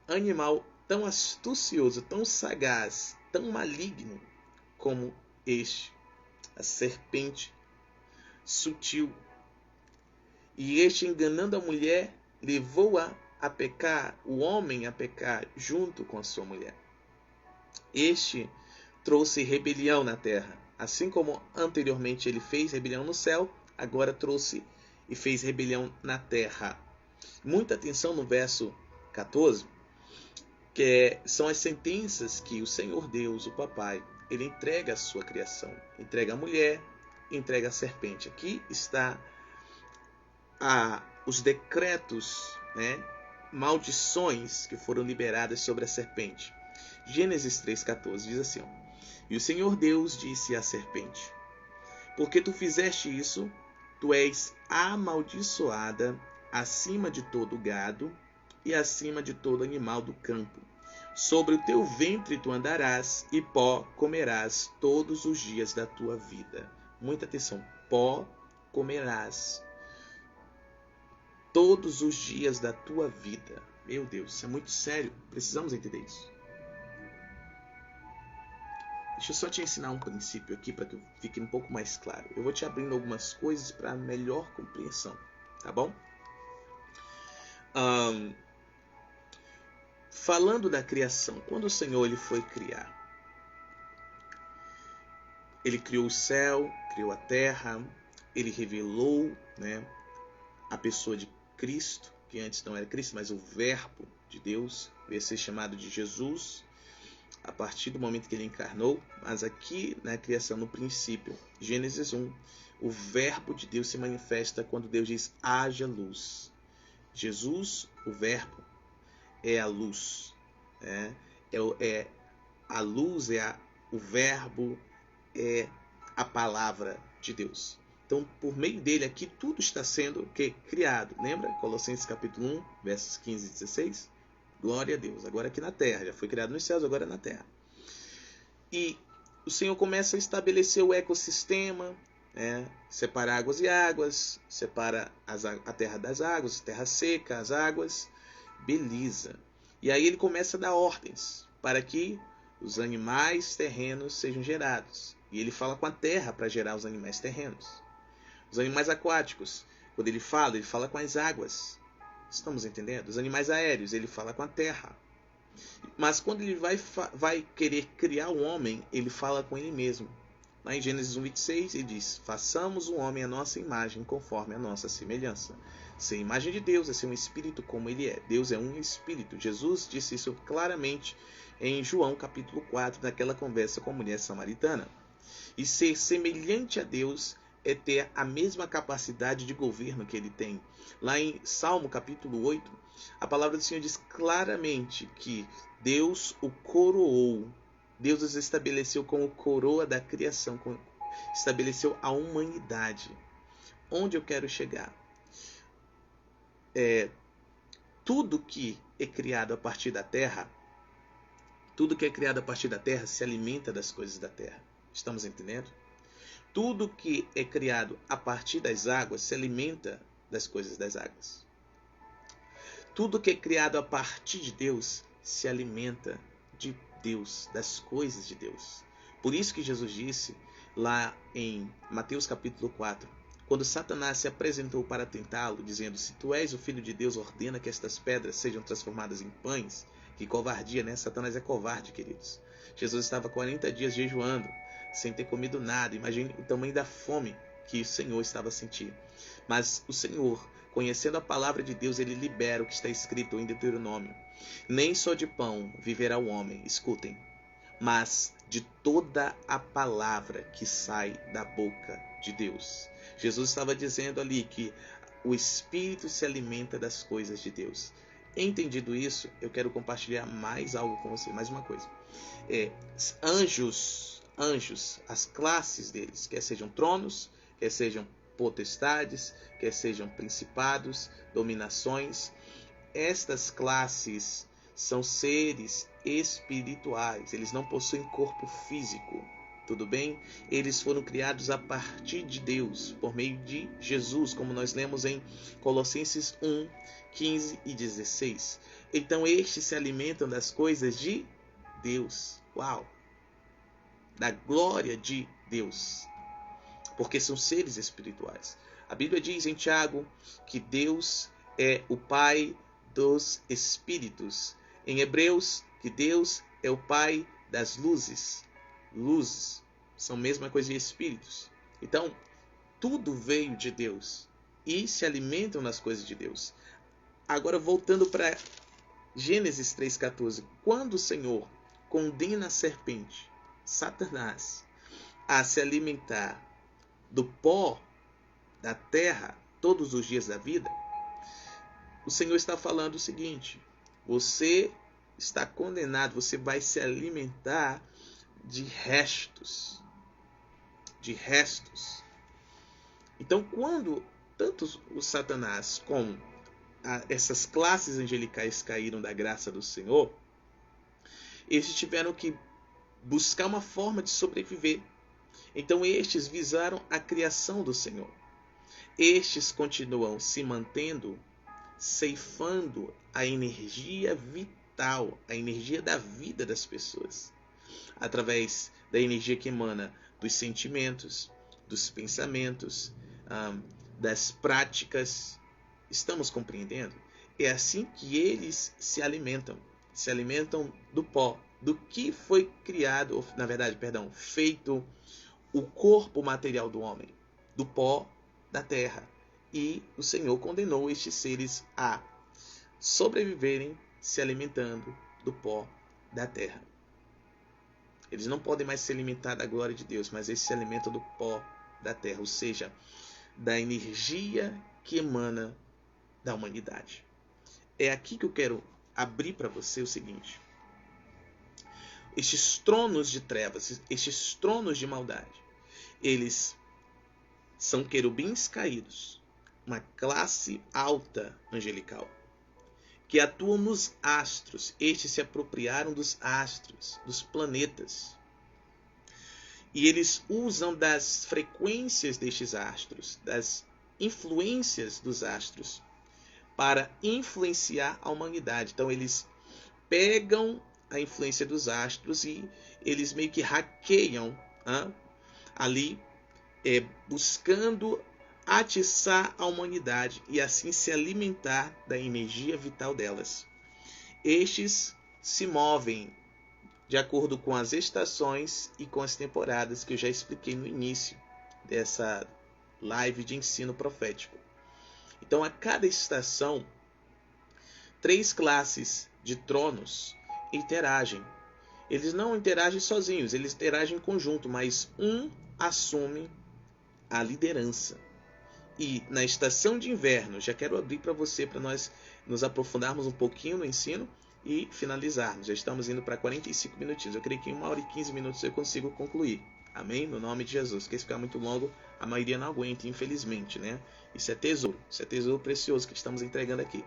animal tão astucioso, tão sagaz, tão maligno como este, a serpente sutil. E este, enganando a mulher, levou-a a pecar, o homem a pecar junto com a sua mulher. Este trouxe rebelião na terra. Assim como anteriormente ele fez rebelião no céu, agora trouxe e fez rebelião na terra. Muita atenção no verso 14, que são as sentenças que o Senhor Deus, o Papai, ele entrega à sua criação. Entrega a mulher, entrega a serpente. Aqui está os decretos, maldições que foram liberadas sobre a serpente. Gênesis 3,14 diz assim: E o Senhor Deus disse à serpente: Porque tu fizeste isso, tu és amaldiçoada acima de todo gado e acima de todo animal do campo. Sobre o teu ventre tu andarás e pó comerás todos os dias da tua vida. Muita atenção, pó comerás todos os dias da tua vida. Meu Deus, isso é muito sério, precisamos entender isso. Deixa eu só te ensinar um princípio aqui para que fique um pouco mais claro. Eu vou te abrindo algumas coisas para melhor compreensão, tá bom? Falando da criação, quando o Senhor ele foi criar, ele criou o céu, criou a terra, ele revelou, a pessoa de Cristo, que antes não era Cristo, mas o Verbo de Deus, veio a ser chamado de Jesus, a partir do momento que ele encarnou. Mas aqui na criação, no princípio, Gênesis 1, o Verbo de Deus se manifesta quando Deus diz: haja luz. Jesus, o Verbo, é a luz. A luz, o Verbo, é a palavra de Deus. Então, por meio dele aqui, tudo está sendo criado. Lembra? Colossenses capítulo 1, versos 15 e 16. Glória a Deus. Agora aqui na terra. Já foi criado nos céus, agora na terra. E o Senhor começa a estabelecer o ecossistema, separar águas e águas, separa a terra das águas, a terra seca, as águas. Beleza. E aí ele começa a dar ordens para que os animais terrenos sejam gerados. E ele fala com a terra para gerar os animais terrenos. Os animais aquáticos, quando ele fala com as águas. Estamos entendendo? Os animais aéreos, ele fala com a terra. Mas quando ele vai querer criar o homem, ele fala com ele mesmo. Lá em Gênesis 1:26, ele diz: façamos o homem à nossa imagem, conforme a nossa semelhança. Ser a imagem de Deus é ser um espírito como ele é. Deus é um espírito. Jesus disse isso claramente em João capítulo 4, naquela conversa com a mulher samaritana. E ser semelhante a Deus é ter a mesma capacidade de governo que ele tem. Lá em Salmo capítulo 8, a palavra do Senhor diz claramente que Deus o coroou. Deus os estabeleceu como coroa da criação, estabeleceu a humanidade. Onde eu quero chegar? Tudo que é criado a partir da terra, se alimenta das coisas da terra. Estamos entendendo? Tudo que é criado a partir das águas se alimenta das coisas das águas. Tudo que é criado a partir de Deus se alimenta de Deus, das coisas de Deus. Por isso que Jesus disse lá em Mateus capítulo 4, quando Satanás se apresentou para tentá-lo, dizendo: se tu és o Filho de Deus, ordena que estas pedras sejam transformadas em pães. Que covardia, né? Satanás é covarde, queridos. Jesus estava 40 dias jejuando, sem ter comido nada. Imagine o tamanho da fome que o Senhor estava sentindo. Mas o Senhor, conhecendo a palavra de Deus, ele libera o que está escrito em Deuteronômio: nem só de pão viverá o homem, escutem, mas de toda a palavra que sai da boca de Deus. Jesus estava dizendo ali que o Espírito se alimenta das coisas de Deus. Entendido isso, eu quero compartilhar mais algo com você, mais uma coisa. Anjos, as classes deles, quer sejam tronos, quer sejam potestades, quer sejam principados, dominações, estas classes são seres espirituais, eles não possuem corpo físico, tudo bem? Eles foram criados a partir de Deus, por meio de Jesus, como nós lemos em Colossenses 1, 15 e 16. Então estes se alimentam das coisas de Deus, uau! Da glória de Deus, porque são seres espirituais. A Bíblia diz em Tiago que Deus é o Pai dos Espíritos. Em Hebreus, que Deus é o Pai das luzes. Luzes são a mesma coisa de espíritos. Então, tudo veio de Deus e se alimentam nas coisas de Deus. Agora, voltando para Gênesis 3,14. Quando o Senhor condena a serpente, Satanás, a se alimentar do pó da terra todos os dias da vida, o Senhor está falando o seguinte: você está condenado, você vai se alimentar de restos. De restos. Então, quando tanto o Satanás como essas classes angelicais caíram da graça do Senhor, eles tiveram que buscar uma forma de sobreviver. Então, estes visaram a criação do Senhor. Estes continuam se mantendo, ceifando a energia vital, a energia da vida das pessoas, através da energia que emana dos sentimentos, dos pensamentos, das práticas. Estamos compreendendo? É assim que eles se alimentam do pó, do que foi criado, na verdade, feito o corpo material do homem, do pó da terra. E o Senhor condenou estes seres a sobreviverem se alimentando do pó da terra. Eles não podem mais se alimentar da glória de Deus, mas eles se alimentam do pó da terra, ou seja, da energia que emana da humanidade. É aqui que eu quero abrir para você o seguinte: estes tronos de trevas, estes tronos de maldade, eles são querubins caídos, uma classe alta angelical, que atuam nos astros. Estes se apropriaram dos astros, dos planetas. E eles usam das frequências destes astros, das influências dos astros, para influenciar a humanidade. Então eles pegam a influência dos astros e eles meio que hackeiam ali, buscando atiçar a humanidade e assim se alimentar da energia vital delas. Estes se movem de acordo com as estações e com as temporadas que eu já expliquei no início dessa live de ensino profético. Então, a cada estação, 3 classes de tronos interagem. Eles não interagem sozinhos, eles interagem em conjunto, mas um assume a liderança. E na estação de inverno, já quero abrir para você, para nós nos aprofundarmos um pouquinho no ensino e finalizarmos. Já estamos indo para 45 minutinhos. Eu creio que em 1 hora e 15 minutos eu consigo concluir. Amém? No nome de Jesus. Porque se ficar muito longo, a maioria não aguenta, infelizmente, né? Isso é tesouro precioso que estamos entregando aqui.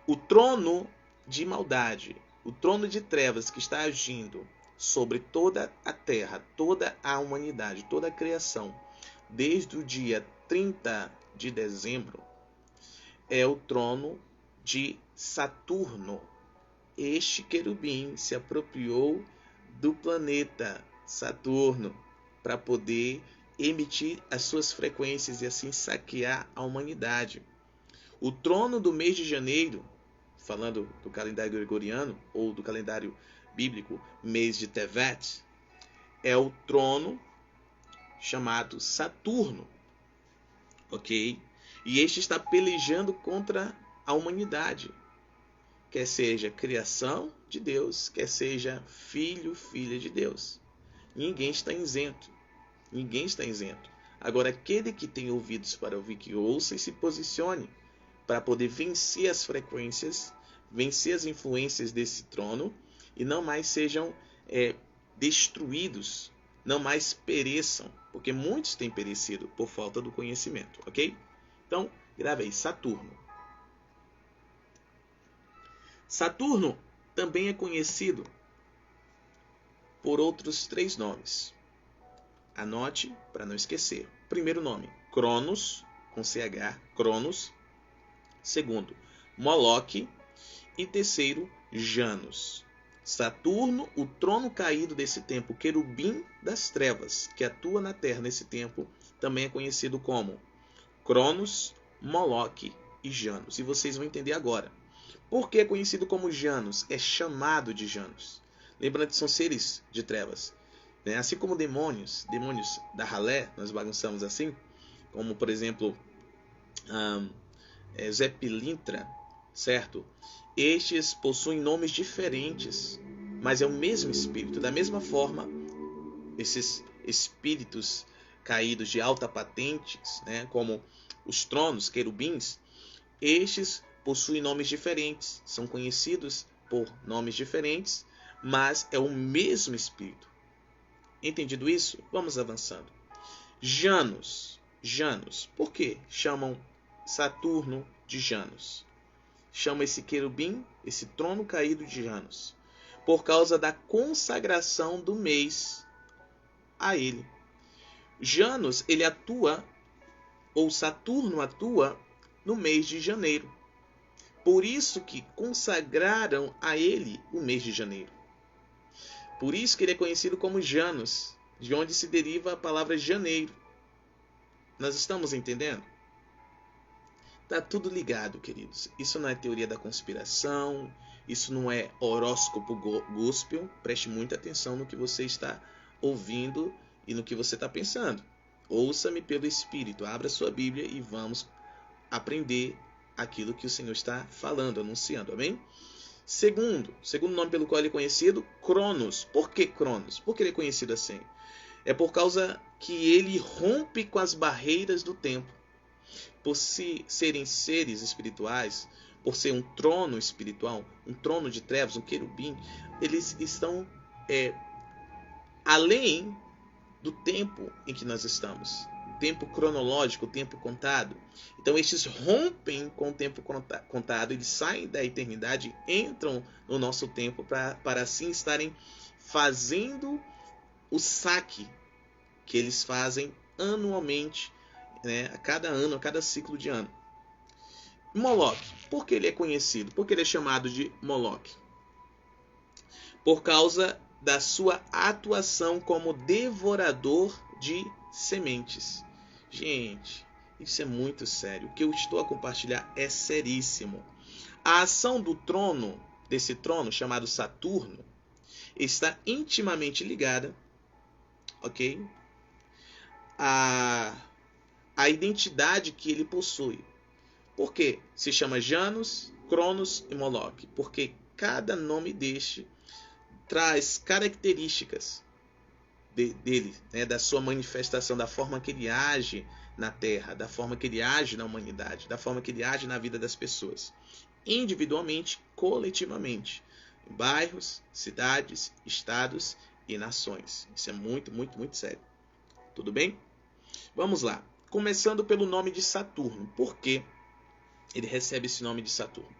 O trono de maldade, o trono de trevas que está agindo sobre toda a terra, toda a humanidade, toda a criação, desde o dia 30 de dezembro, é o trono de Saturno. Este querubim se apropriou do planeta Saturno. para poder emitir as suas frequências e assim saquear a humanidade. O trono do mês de janeiro, falando do calendário gregoriano ou do calendário bíblico, mês de Tevet, é o trono chamado Saturno, ok? E este está pelejando contra a humanidade, quer seja criação de Deus, quer seja filho, filha de Deus. Ninguém está isento. Ninguém está isento. Agora, aquele que tem ouvidos para ouvir, que ouça e se posicione para poder vencer as frequências, vencer as influências desse trono e não mais sejam destruídos, não mais pereçam, porque muitos têm perecido por falta do conhecimento, ok? Então, grave aí, Saturno. Saturno também é conhecido por outros 3 nomes. Anote para não esquecer. Primeiro nome, Cronos, com CH, Cronos. Segundo, Moloque. E terceiro, Janus. Saturno, o trono caído desse tempo, querubim das trevas, que atua na Terra nesse tempo, também é conhecido como Cronos, Moloque e Janus. E vocês vão entender agora. Por que é conhecido como Janus? É chamado de Janus. Lembrando que são seres de trevas. Assim como demônios da ralé, nós bagunçamos assim, como por exemplo Zé Pilintra, certo? Estes possuem nomes diferentes, mas é o mesmo espírito. Da mesma forma, esses espíritos caídos de alta patentes, como os tronos, querubins, estes possuem nomes diferentes, são conhecidos por nomes diferentes, mas é o mesmo espírito. Entendido isso? Vamos avançando. Janus. Por que chamam Saturno de Janus? Chama esse querubim, esse trono caído de Janus, por causa da consagração do mês a ele. Janus, ele atua, ou Saturno atua, no mês de janeiro. Por isso que consagraram a ele o mês de janeiro. Por isso que ele é conhecido como Janus, de onde se deriva a palavra janeiro. Nós estamos entendendo? Tá tudo ligado, queridos. Isso não é teoria da conspiração, isso não é horóscopo gospel. Preste muita atenção no que você está ouvindo e no que você está pensando. Ouça-me pelo Espírito, abra sua Bíblia e vamos aprender aquilo que o Senhor está falando, anunciando, amém? Segundo nome pelo qual ele é conhecido, Cronos. Por que Cronos? Por que ele é conhecido assim? É por causa que ele rompe com as barreiras do tempo. Por serem seres espirituais, por ser um trono espiritual, um trono de trevas, um querubim, eles estão além do tempo em que nós estamos. Tempo cronológico, tempo contado. Então estes rompem com o tempo contado, eles saem da eternidade, entram no nosso tempo para assim estarem fazendo o saque que eles fazem anualmente, a cada ano, a cada ciclo de ano. Moloque, por que ele é conhecido? Por que ele é chamado de Moloque? Por causa da sua atuação como devorador de sementes. Gente, isso é muito sério. O que eu estou a compartilhar é seríssimo. A ação do trono, desse trono chamado Saturno, está intimamente ligada, ok? A identidade que ele possui. Por que se chama Janus, Cronos e Moloque? Porque cada nome deste traz características dele, da sua manifestação, da forma que ele age na Terra, da forma que ele age na humanidade, da forma que ele age na vida das pessoas, individualmente, coletivamente, em bairros, cidades, estados e nações. Isso é muito, muito, muito sério. Tudo bem? Vamos lá. Começando pelo nome de Saturno. Por que ele recebe esse nome de Saturno?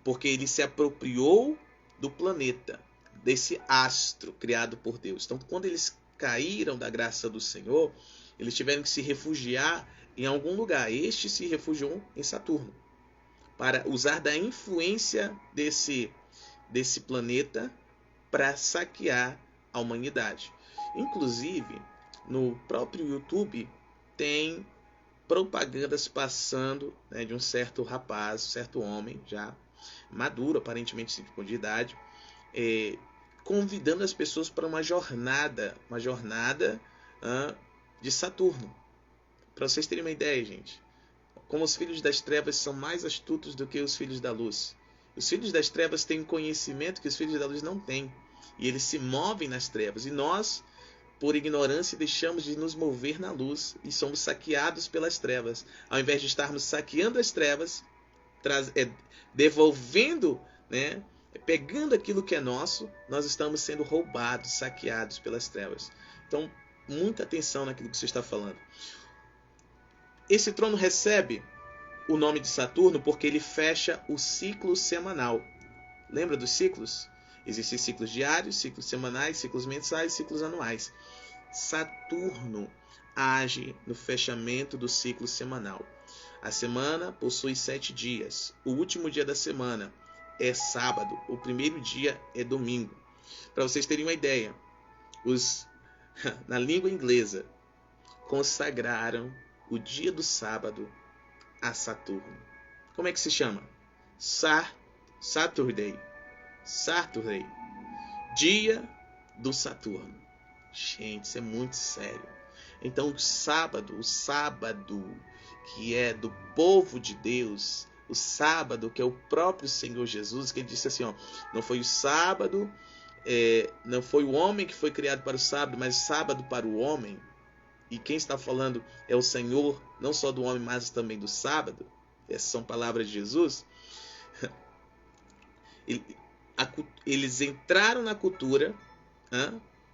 Porque ele se apropriou do planeta, desse astro criado por Deus. Então, quando eles caíram da graça do Senhor, eles tiveram que se refugiar em algum lugar. Este se refugiou em Saturno, para usar da influência desse planeta para saquear a humanidade. Inclusive, no próprio YouTube tem propagandas passando, né, de um certo rapaz, um certo homem já maduro, aparentemente 5 de idade, convidando as pessoas para uma jornada de Saturno. Para vocês terem uma ideia, gente, como os filhos das trevas são mais astutos do que os filhos da luz. Os filhos das trevas têm conhecimento que os filhos da luz não têm, e eles se movem nas trevas, e nós, por ignorância, deixamos de nos mover na luz e somos saqueados pelas trevas. Ao invés de estarmos saqueando as trevas, devolvendo, né, pegando aquilo que é nosso, nós estamos sendo roubados, saqueados pelas trevas. Então, muita atenção naquilo que você está falando. Esse trono recebe o nome de Saturno porque ele fecha o ciclo semanal. Lembra dos ciclos? Existem ciclos diários, ciclos semanais, ciclos mensais, ciclos anuais. Saturno age no fechamento do ciclo semanal. A semana possui 7 dias. O último dia da semana é sábado. O primeiro dia é domingo. Para vocês terem uma ideia, na língua inglesa consagraram o dia do sábado a Saturno. Como é que se chama? Saturday. Dia do Saturno. Gente, isso é muito sério. Então o sábado que é do povo de Deus, o sábado que é o próprio Senhor Jesus, que ele disse assim, não foi o sábado, não foi o homem que foi criado para o sábado, mas o sábado para o homem. E quem está falando é o Senhor, não só do homem, mas também do sábado. Essas são palavras de Jesus. Eles entraram na cultura,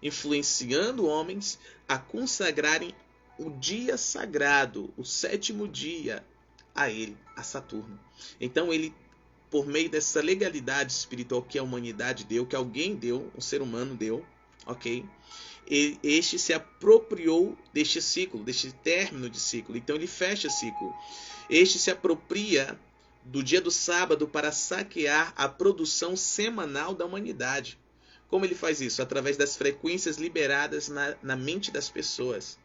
influenciando homens a consagrarem o dia sagrado, o 7º dia, a ele, a Saturno. Então ele, por meio dessa legalidade espiritual que a humanidade deu, que alguém deu, um ser humano deu, ok? Este se apropriou deste ciclo, deste término de ciclo. Então ele fecha o ciclo. Este se apropria do dia do sábado para saquear a produção semanal da humanidade. Como ele faz isso? Através das frequências liberadas na mente das pessoas.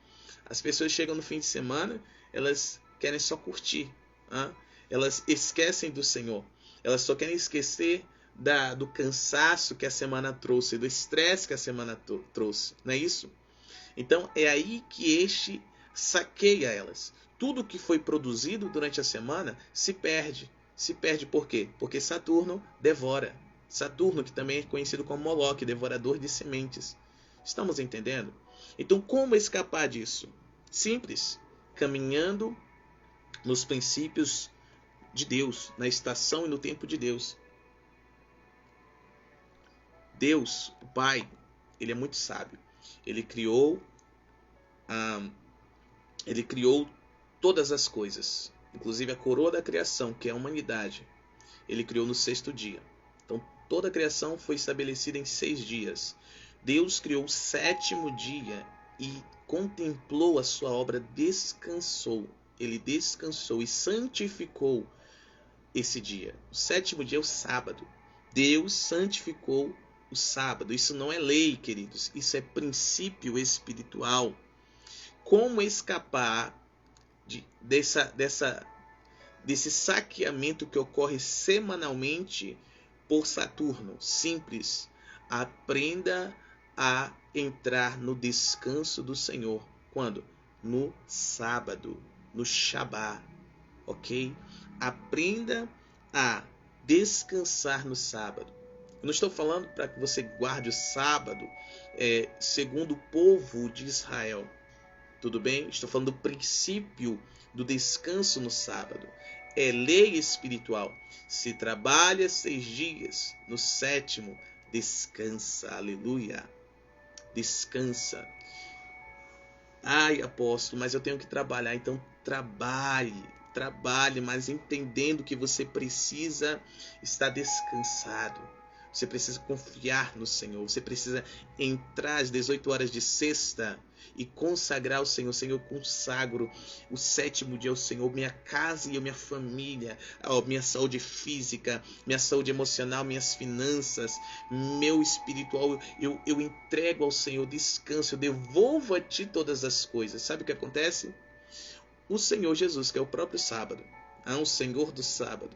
As pessoas chegam no fim de semana, elas querem só curtir. Elas esquecem do Senhor. Elas só querem esquecer do cansaço que a semana trouxe, do estresse que a semana trouxe. Não é isso? Então é aí que este saqueia elas. Tudo que foi produzido durante a semana se perde. Se perde por quê? Porque Saturno devora. Saturno, que também é conhecido como Moloque, devorador de sementes. Estamos entendendo? Então, como escapar disso? Simples. Caminhando nos princípios de Deus, na estação e no tempo de Deus. Deus, o Pai, ele é muito sábio. Ele criou todas as coisas, inclusive a coroa da criação, que é a humanidade. Ele criou no 6º dia. Então, toda a criação foi estabelecida em 6 dias. Deus criou o 7º dia e contemplou a sua obra, descansou. Ele descansou e santificou esse dia. O 7º dia é o sábado. Deus santificou o sábado. Isso não é lei, queridos. Isso é princípio espiritual. Como escapar desse saqueamento que ocorre semanalmente por Saturno? Simples. Aprenda a entrar no descanso do Senhor. Quando? No sábado, no Shabá, ok? Aprenda a descansar no sábado. Eu não estou falando para que você guarde o sábado segundo o povo de Israel. Tudo bem? Estou falando do princípio do descanso no sábado. É lei espiritual. Se trabalha 6 dias, no 7º, descansa. Aleluia. Descansa. Ai, apóstolo, mas eu tenho que trabalhar. Então trabalhe, mas entendendo que você precisa estar descansado. Você precisa confiar no Senhor. Você precisa entrar às 18 horas de sexta e consagrar ao Senhor. Senhor, eu consagro o 7º dia ao Senhor, minha casa e a minha família, minha saúde física, minha saúde emocional, minhas finanças, meu espiritual. Eu entrego ao Senhor, descanso, eu devolvo a Ti todas as coisas. Sabe o que acontece? O Senhor Jesus, que é o próprio sábado, o Senhor do sábado,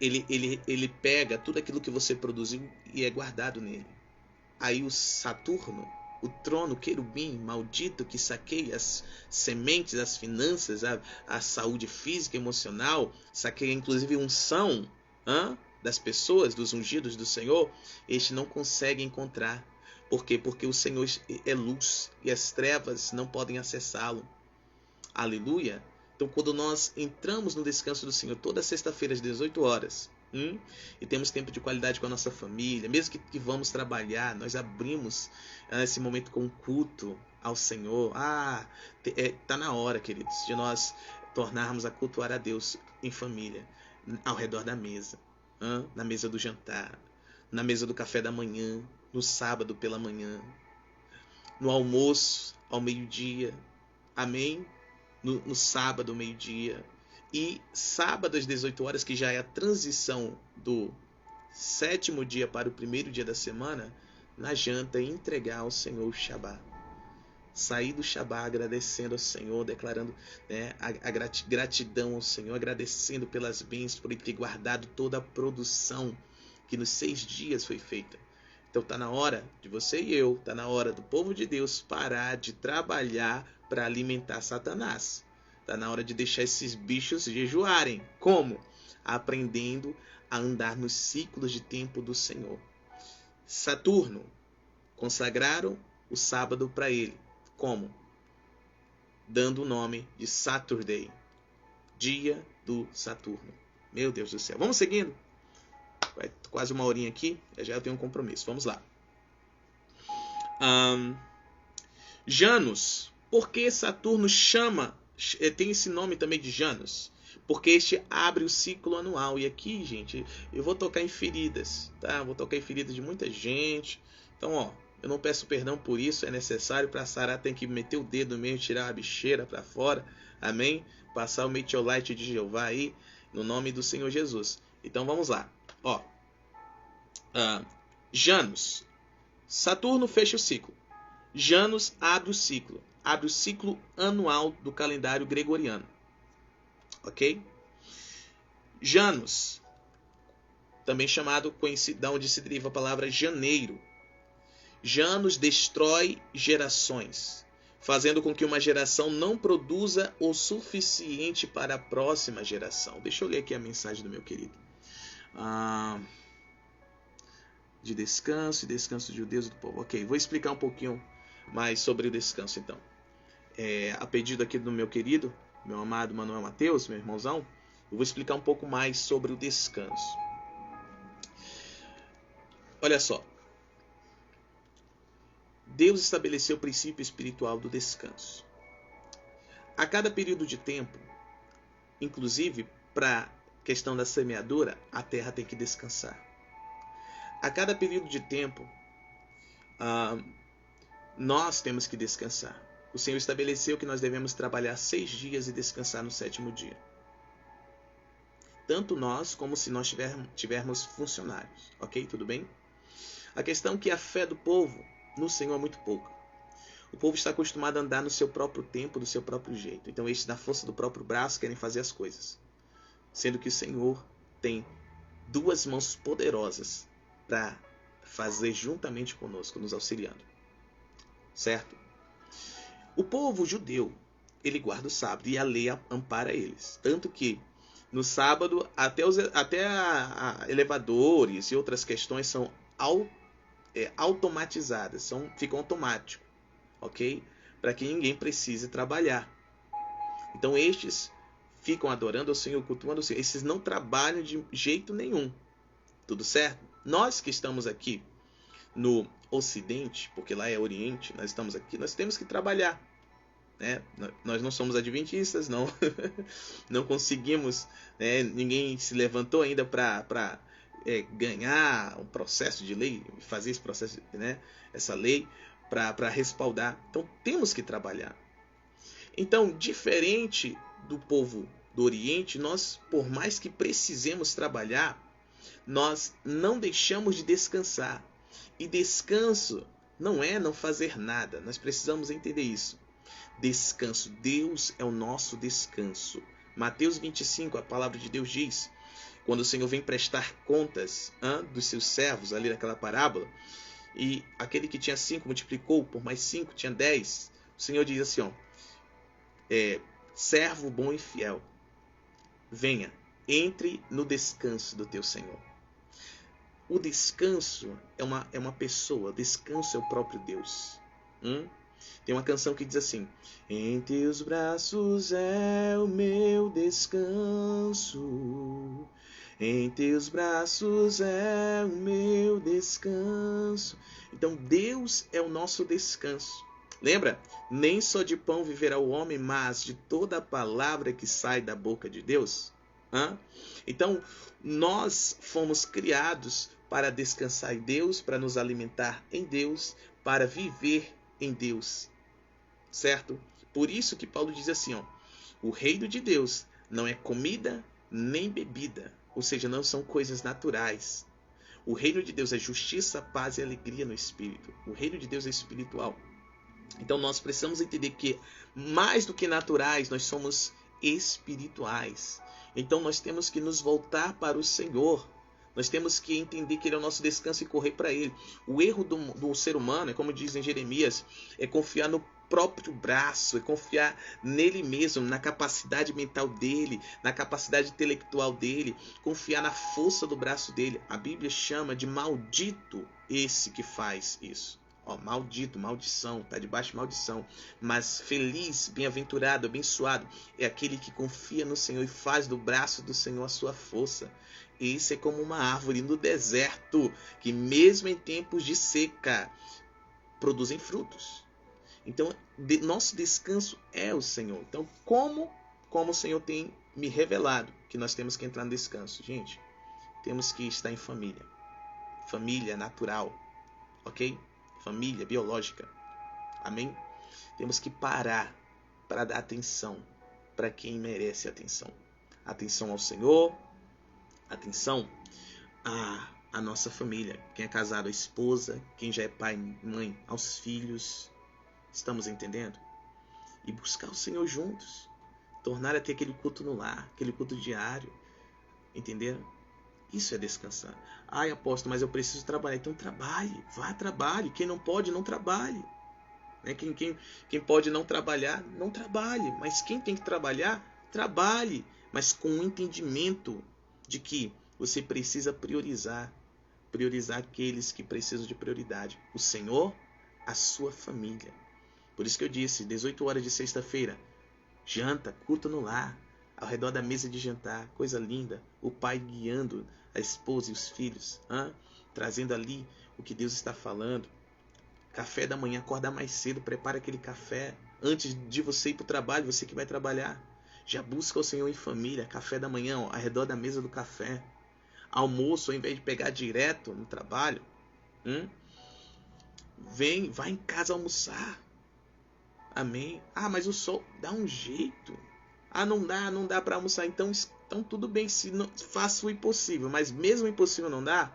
ele pega tudo aquilo que você produziu e é guardado nele. Aí o Saturno, o trono, querubim maldito que saqueia as sementes, as finanças, a saúde física e emocional, saqueia inclusive unção das pessoas, dos ungidos do Senhor, este não consegue encontrar. Por quê? Porque o Senhor é luz e as trevas não podem acessá-lo. Aleluia! Então, quando nós entramos no descanso do Senhor toda sexta-feira às 18 horas, e temos tempo de qualidade com a nossa família, mesmo que vamos trabalhar, nós abrimos esse momento com culto ao Senhor. Tá na hora, queridos, de nós tornarmos a cultuar a Deus em família, ao redor da mesa, na mesa do jantar, na mesa do café da manhã, no sábado pela manhã, no almoço ao meio-dia, amém? No sábado, meio-dia, e sábado às 18 horas, que já é a transição do 7º dia para o 1º dia da semana, na janta, entregar ao Senhor o Shabá. Sair do Shabá agradecendo ao Senhor, declarando a gratidão ao Senhor, agradecendo pelas bênçãos, por Ele ter guardado toda a produção que nos 6 dias foi feita. Então está na hora de você e eu, está na hora do povo de Deus parar de trabalhar para alimentar Satanás. Está na hora de deixar esses bichos jejuarem. Como? Aprendendo a andar nos ciclos de tempo do Senhor. Saturno, consagraram o sábado para ele. Como? Dando o nome de Saturday, dia do Saturno. Meu Deus do céu. Vamos seguindo? Vai quase uma horinha aqui, já eu tenho um compromisso. Vamos lá. Janus. Por que Saturno tem esse nome também de Janus? Porque este abre o ciclo anual. E aqui, gente, eu vou tocar em feridas, tá? Vou tocar em feridas de muita gente. Então, eu não peço perdão por isso. É necessário para sarar, tem que meter o dedo mesmo, tirar a bicheira para fora. Amém? Passar o Meteorite de Jeová aí, no nome do Senhor Jesus. Então, vamos lá. Janus. Saturno fecha o ciclo. Janus abre o ciclo. Abre o ciclo anual do calendário gregoriano. Ok? Janus, também chamado, conhecido, da onde se deriva a palavra janeiro. Janus destrói gerações, fazendo com que uma geração não produza o suficiente para a próxima geração. Deixa eu ler aqui a mensagem do meu querido. De descanso e descanso de judeus do povo. Ok, vou explicar um pouquinho mais sobre o descanso então. A pedido aqui do meu querido, meu amado Manuel Mateus, meu irmãozão, eu vou explicar um pouco mais sobre o descanso. Olha só. Deus estabeleceu o princípio espiritual do descanso. A cada período de tempo, inclusive para a questão da semeadura, a terra tem que descansar. A cada período de tempo, nós temos que descansar. O Senhor estabeleceu que nós devemos trabalhar 6 dias e descansar no 7º dia. Tanto nós como se nós tivermos funcionários. Ok? Tudo bem? A questão é que a fé do povo no Senhor é muito pouca. O povo está acostumado a andar no seu próprio tempo, do seu próprio jeito. Então eles, na força do próprio braço, querem fazer as coisas. Sendo que o Senhor tem 2 mãos poderosas para fazer juntamente conosco, nos auxiliando. Certo? O povo judeu, ele guarda o sábado e a lei ampara eles. Tanto que no sábado até elevadores e outras questões são automatizadas, ficam automáticos, ok? Para que ninguém precise trabalhar. Então estes ficam adorando ao Senhor, cultuando ao Senhor. Esses não trabalham de jeito nenhum. Tudo certo? Nós que estamos aqui no Ocidente, porque lá é Oriente, nós estamos aqui, nós temos que trabalhar. Nós não somos adventistas, não conseguimos, ninguém se levantou ainda para ganhar um processo de lei, fazer esse processo, né, essa lei para respaldar. Então temos que trabalhar. Então, diferente do povo do Oriente, nós, por mais que precisemos trabalhar, nós não deixamos de descansar. E descanso não é não fazer nada. Nós precisamos entender isso. Descanso. Deus é o nosso descanso. Mateus 25, a palavra de Deus diz, quando o Senhor vem prestar contas dos seus servos, ali naquela parábola, e aquele que tinha 5 multiplicou por mais 5, tinha 10. O Senhor diz assim, servo bom e fiel, venha, entre no descanso do teu Senhor. O descanso é uma pessoa, o descanso é o próprio Deus. Tem uma canção que diz assim, em teus braços é o meu descanso, em teus braços é o meu descanso. Então Deus é o nosso descanso. Lembra? Nem só de pão viverá o homem, mas de toda a palavra que sai da boca de Deus. Então, nós fomos criados para descansar em Deus, para nos alimentar em Deus, para viver em Deus. Certo? Por isso que Paulo diz assim, o reino de Deus não é comida nem bebida, ou seja, não são coisas naturais. O reino de Deus é justiça, paz e alegria no Espírito. O reino de Deus é espiritual. Então nós precisamos entender que mais do que naturais, nós somos espirituais. Então nós temos que nos voltar para o Senhor. Nós temos que entender que Ele é o nosso descanso e correr para Ele. O erro do ser humano, é como diz em Jeremias, é confiar no próprio braço, é confiar nele mesmo, na capacidade mental dele, na capacidade intelectual dele, confiar na força do braço dele. A Bíblia chama de maldito esse que faz isso. Maldito, maldição, está debaixo de maldição. Mas feliz, bem-aventurado, abençoado é aquele que confia no Senhor e faz do braço do Senhor a sua força. Esse é como uma árvore no deserto, que mesmo em tempos de seca, produzem frutos. Então, nosso descanso é o Senhor. Então, como o Senhor tem me revelado que nós temos que entrar no descanso? Gente, temos que estar em família. Família natural, ok? Família biológica. Amém? Temos que parar para dar atenção para quem merece atenção. Atenção ao Senhor, atenção à nossa família. Quem é casado, a esposa, quem já é pai e mãe, aos filhos. Estamos entendendo? E buscar o Senhor juntos. Tornar a ter aquele culto no lar, aquele culto diário. Entenderam? Isso é descansar. Ai, apóstolo, mas eu preciso trabalhar. Então trabalhe, vá trabalhe. Quem não pode, não trabalhe. Quem pode não trabalhar, não trabalhe. Mas quem tem que trabalhar, trabalhe. Mas com o entendimento de que você precisa priorizar. Priorizar aqueles que precisam de prioridade. O Senhor, a sua família. Por isso que eu disse, 18 horas de sexta-feira, janta, culto no lar, ao redor da mesa de jantar, coisa linda, o pai guiando a esposa e os filhos, trazendo ali o que Deus está falando. Café da manhã, acordar mais cedo, prepara aquele café, antes de você ir para o trabalho, você que vai trabalhar, já busca o Senhor em família, café da manhã, ao redor da mesa do café, almoço, ao invés de pegar direto no trabalho, vai em casa almoçar. Amém? Mas o sol dá um jeito. Não dá para almoçar. Então tudo bem, se não, faça o impossível. Mas mesmo o impossível não dá,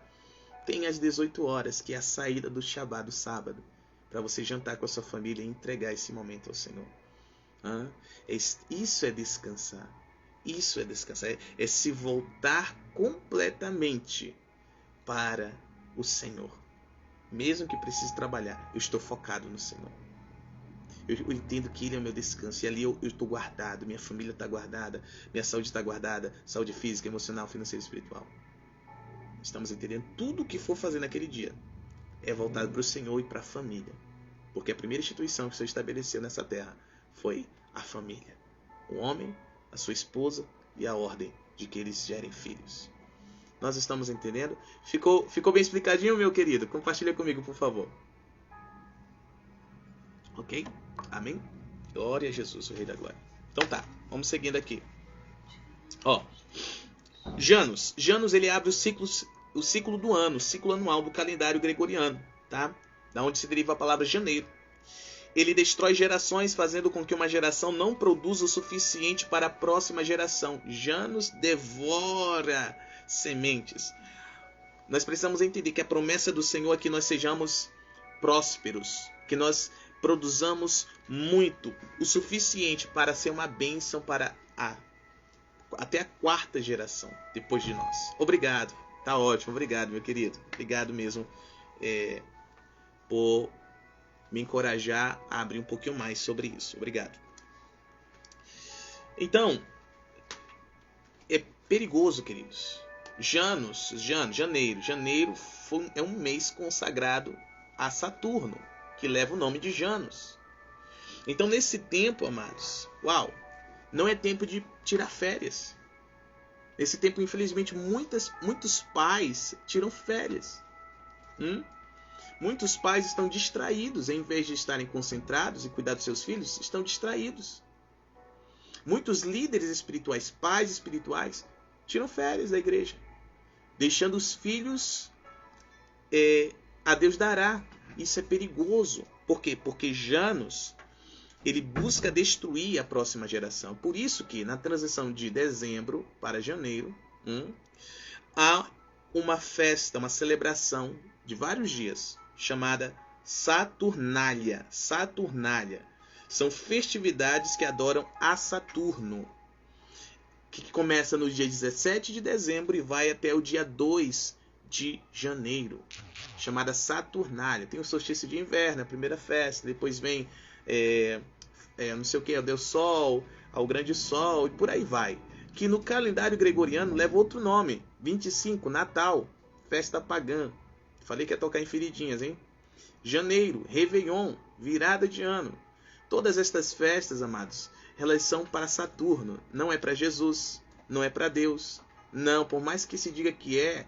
tem as 18 horas, que é a saída do Shabbat, do sábado, para você jantar com a sua família e entregar esse momento ao Senhor. Isso é descansar. Isso é descansar. É se voltar completamente para o Senhor. Mesmo que precise trabalhar, eu estou focado no Senhor. Eu entendo que Ele é o meu descanso. E ali eu estou guardado. Minha família está guardada. Minha saúde está guardada. Saúde física, emocional, financeira e espiritual. Estamos entendendo? Tudo o que for fazer naquele dia é voltado para o Senhor e para a família. Porque a primeira instituição que o Senhor estabeleceu nessa terra foi a família. O homem, a sua esposa e a ordem de que eles gerem filhos. Nós estamos entendendo? Ficou bem explicadinho, meu querido? Compartilha comigo, por favor. Ok? Amém? Glória a Jesus, o Rei da Glória. Então tá, vamos seguindo aqui. Janus, ele abre o ciclo do ano, o ciclo anual do calendário gregoriano, tá? Da onde se deriva a palavra janeiro. Ele destrói gerações, fazendo com que uma geração não produza o suficiente para a próxima geração. Janus devora sementes. Nós precisamos entender que a promessa do Senhor é que nós sejamos prósperos, que nós produzamos muito, o suficiente para ser uma bênção para até a quarta geração depois de nós. Obrigado, tá ótimo, obrigado, meu querido. Obrigado mesmo por me encorajar a abrir um pouquinho mais sobre isso. Obrigado. Então, é perigoso, queridos. Janeiro é um mês consagrado a Saturno, que leva o nome de Janus. Então, nesse tempo, amados, não é tempo de tirar férias. Nesse tempo, infelizmente, muitos pais tiram férias. Muitos pais estão distraídos, em vez de estarem concentrados e cuidar dos seus filhos, estão distraídos. Muitos líderes espirituais, pais espirituais, tiram férias da igreja, deixando os filhos a Deus dará. Isso é perigoso. Por quê? Porque Janus, ele busca destruir a próxima geração. Por isso que na transição de dezembro para janeiro, há uma festa, uma celebração de vários dias, chamada Saturnália. São festividades que adoram a Saturno, que começa no dia 17 de dezembro e vai até o dia 2 de janeiro, chamada Saturnália. Tem o solstício de inverno, a primeira festa, depois vem não sei o que, o Deus Sol, ao Grande Sol, e por aí vai. Que no calendário gregoriano leva outro nome, 25, Natal, festa pagã. Falei que ia tocar em feridinhas, hein? Janeiro, Réveillon, virada de ano. Todas estas festas, amados, elas são para Saturno. Não é para Jesus, não é para Deus. Não, por mais que se diga que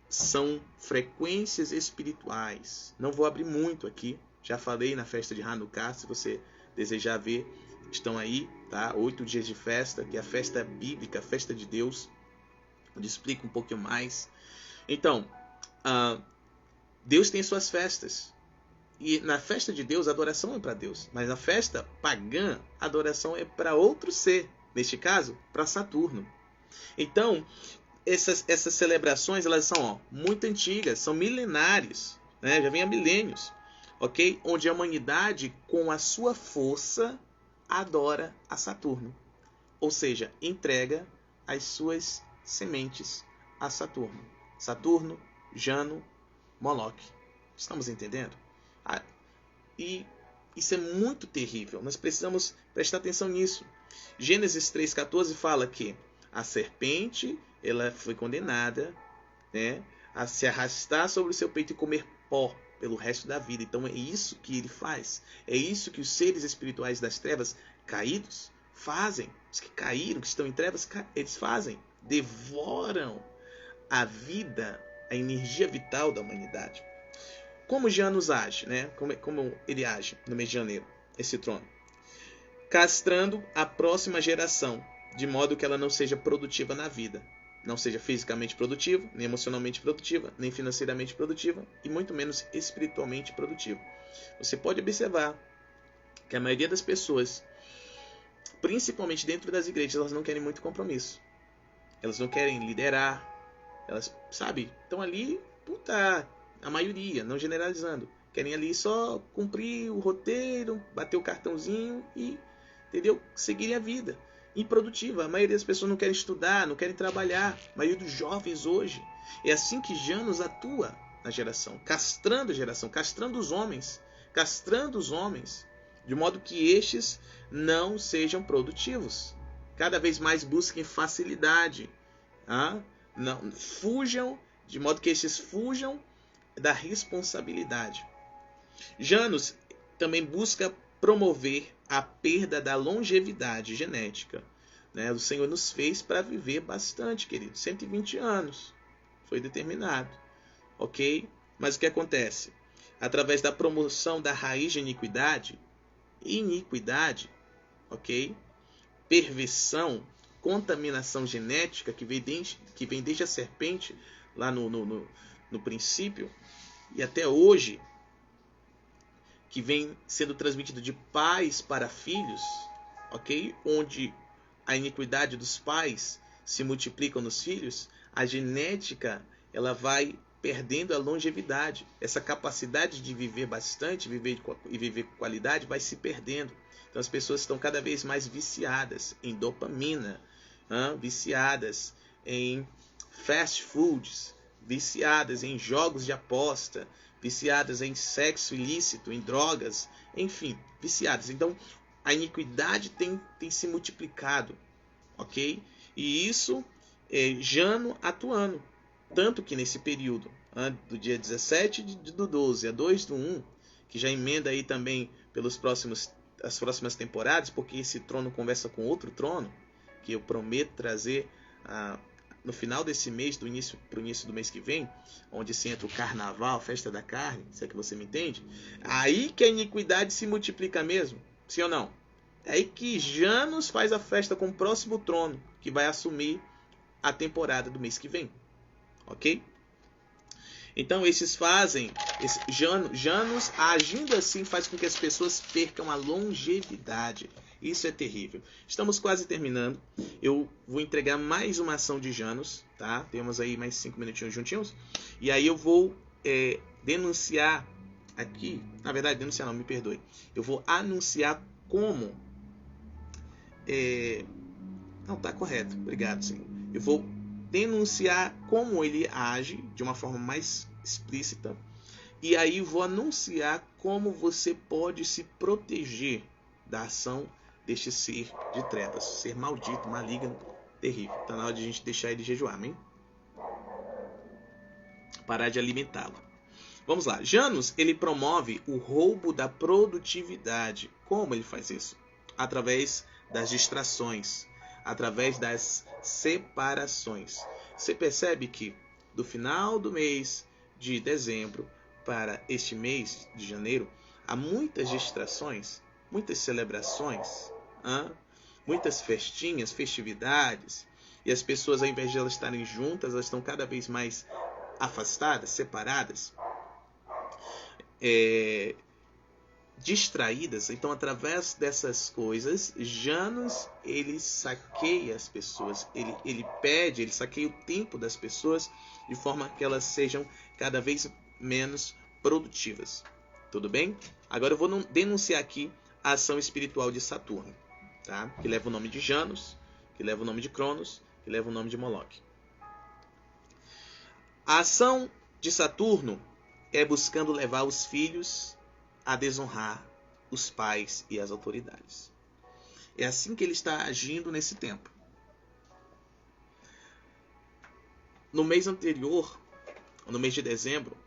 são frequências espirituais. Não vou abrir muito aqui. Já falei na festa de Hanukkah, se você desejar ver, estão aí, tá? 8 dias de festa, que é a festa bíblica, a festa de Deus. Eu explico um pouquinho mais. Então, Deus tem suas festas. E na festa de Deus, a adoração é para Deus. Mas na festa pagã, a adoração é para outro ser. Neste caso, para Saturno. Então, essas celebrações, elas são muito antigas, são milenares, né? Já vem há milênios, ok? Onde a humanidade, com a sua força, adora a Saturno. Ou seja, entrega as suas sementes a Saturno. Saturno, Jano, Moloque. Estamos entendendo? E isso é muito terrível. Nós precisamos prestar atenção nisso. Gênesis 3,14 fala que a serpente, ela foi condenada, né, a se arrastar sobre o seu peito e comer pó pelo resto da vida. Então é isso que ele faz. É isso que os seres espirituais das trevas caídos fazem. Os que caíram, que estão em trevas, eles fazem. Devoram a vida, a energia vital da humanidade. Como Janus age, né? Como ele age no mês de janeiro, esse trono? Castrando a próxima geração, de modo que ela não seja produtiva na vida. Não seja fisicamente produtiva, nem emocionalmente produtiva, nem financeiramente produtiva, e muito menos espiritualmente produtiva. Você pode observar que a maioria das pessoas, principalmente dentro das igrejas, elas não querem muito compromisso. Elas não querem liderar. Elas, estão ali, a maioria, não generalizando. Querem ali só cumprir o roteiro, bater o cartãozinho e, entendeu? Seguirem a vida. Improdutiva. A maioria das pessoas não querem estudar, não querem trabalhar. A maioria dos jovens hoje. É assim que Janus atua na geração. Castrando a geração, castrando os homens. De modo que estes não sejam produtivos. Cada vez mais busquem facilidade. Não, fujam, de modo que estes fujam da responsabilidade. Janus também busca promover a perda da longevidade genética, né? O Senhor nos fez para viver bastante, querido. 120 anos foi determinado, ok? Mas o que acontece? Através da promoção da raiz de iniquidade, ok? Perversão, contaminação genética que vem desde a serpente, lá no princípio, e até hoje, que vem sendo transmitido de pais para filhos, ok? Onde a iniquidade dos pais se multiplica nos filhos, a genética ela vai perdendo a longevidade. Essa capacidade de viver bastante, viver com qualidade, vai se perdendo. Então as pessoas estão cada vez mais viciadas em dopamina, viciadas em fast foods, viciadas em jogos de aposta, viciadas em sexo ilícito, em drogas, enfim, viciadas. Então a iniquidade tem se multiplicado, ok? E isso é Jano atuando. Tanto que nesse período, do dia 17 do 12 a 2 do 1, que já emenda aí também as próximas temporadas, porque esse trono conversa com outro trono, que eu prometo trazer no final desse mês, para o início do mês que vem, onde se entra o carnaval, a festa da carne, se é que você me entende, aí que a iniquidade se multiplica mesmo, sim ou não? É aí que Janos faz a festa com o próximo trono, que vai assumir a temporada do mês que vem. Ok? Então Janos agindo assim faz com que as pessoas percam a longevidade. Isso é terrível. Estamos quase terminando. Eu vou entregar mais uma ação de Janos, tá? Temos aí mais 5 minutinhos juntinhos. E aí eu vou denunciar aqui. Na verdade, denunciar não, me perdoe. Eu vou anunciar como... Não, tá correto. Obrigado, Senhor. Eu vou denunciar como ele age de uma forma mais explícita. E aí vou anunciar como você pode se proteger da ação deste ser de trevas, ser maldito, maligno, terrível. Está na hora de a gente deixar ele jejuar, amém? Parar de alimentá-lo. Vamos lá. Janos, ele promove o roubo da produtividade. Como ele faz isso? Através das distrações, através das separações. Você percebe que do final do mês de dezembro para este mês de janeiro, há muitas distrações, muitas celebrações, muitas festinhas, festividades, e as pessoas, ao invés de elas estarem juntas, elas estão cada vez mais afastadas, separadas, distraídas. Então, através dessas coisas, Janos ele saqueia as pessoas, ele saqueia o tempo das pessoas de forma que elas sejam cada vez menos produtivas. Tudo bem? Agora eu vou denunciar aqui a ação espiritual de Saturno, tá? Que leva o nome de Janos, que leva o nome de Cronos, que leva o nome de Moloque. A ação de Saturno é buscando levar os filhos a desonrar os pais e as autoridades. É assim que ele está agindo nesse tempo. No mês anterior, no mês de dezembro,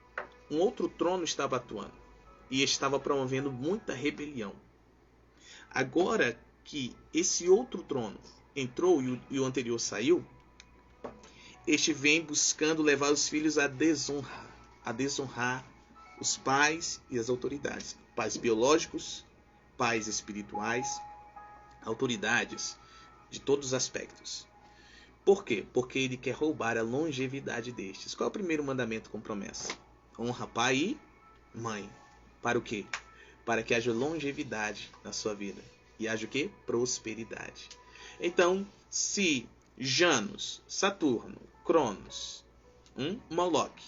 um outro trono estava atuando e estava promovendo muita rebelião. Agora que esse outro trono entrou e o anterior saiu, este vem buscando levar os filhos a desonrar os pais e as autoridades, pais biológicos, pais espirituais, autoridades de todos os aspectos. Por quê? Porque ele quer roubar a longevidade destes. Qual é o primeiro mandamento com promessa? Honra pai e mãe. Para o quê? Para que haja longevidade na sua vida. E haja o quê? Prosperidade. Então, se Janos, Saturno, Cronos, Moloque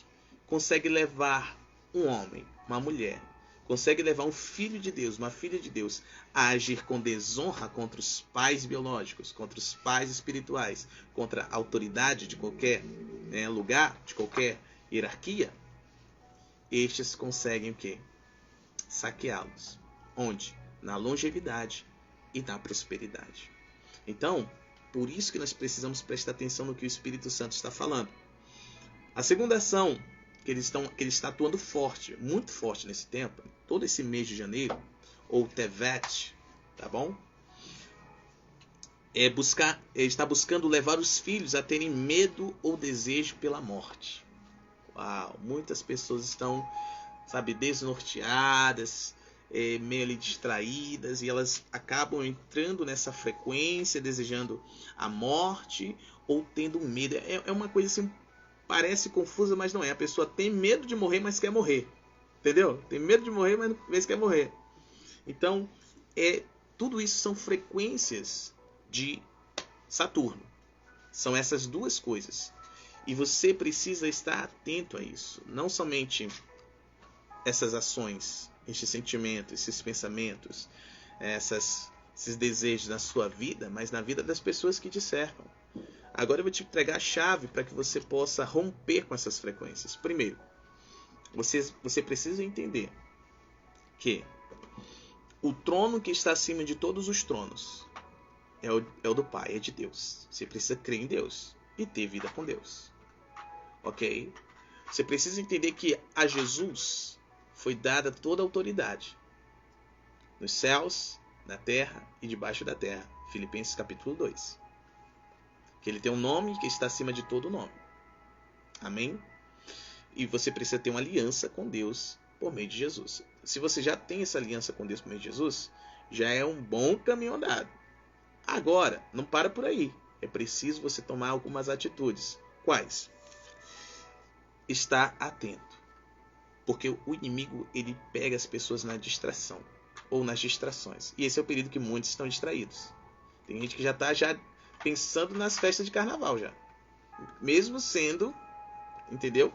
consegue levar um homem, uma mulher, consegue levar um filho de Deus, uma filha de Deus, a agir com desonra contra os pais biológicos, contra os pais espirituais, contra a autoridade de qualquer lugar, de qualquer hierarquia, estes conseguem o quê? Saqueá-los. Onde? Na longevidade e na prosperidade. Então, por isso que nós precisamos prestar atenção no que o Espírito Santo está falando. A segunda ação que ele está atuando forte, muito forte nesse tempo, todo esse mês de janeiro, ou Tevet, tá bom? Ele está buscando levar os filhos a terem medo ou desejo pela morte. Uau, muitas pessoas estão, desnorteadas, meio ali distraídas, e elas acabam entrando nessa frequência, desejando a morte ou tendo medo. É uma coisa assim parece confusa, mas não é. A pessoa tem medo de morrer, mas quer morrer. Entendeu? Tem medo de morrer, mas quer morrer. Então, tudo isso são frequências de Saturno. São essas duas coisas. E você precisa estar atento a isso. Não somente essas ações, esses sentimentos, esses pensamentos, esses desejos na sua vida, mas na vida das pessoas que te cercam. Agora eu vou te entregar a chave para que você possa romper com essas frequências. Primeiro, você precisa entender que o trono que está acima de todos os tronos é o do Pai, é de Deus. Você precisa crer em Deus e ter vida com Deus. Ok? Você precisa entender que a Jesus foi dada toda a autoridade nos céus, na terra e debaixo da terra. Filipenses capítulo 2. Que ele tem um nome que está acima de todo nome. Amém? E você precisa ter uma aliança com Deus por meio de Jesus. Se você já tem essa aliança com Deus por meio de Jesus, já é um bom caminho andado. Agora, não para por aí. É preciso você tomar algumas atitudes. Quais? Estar atento. Porque o inimigo, ele pega as pessoas na distração. Ou nas distrações. E esse é o período que muitos estão distraídos. Tem gente que já está pensando nas festas de carnaval já. Mesmo sendo, entendeu?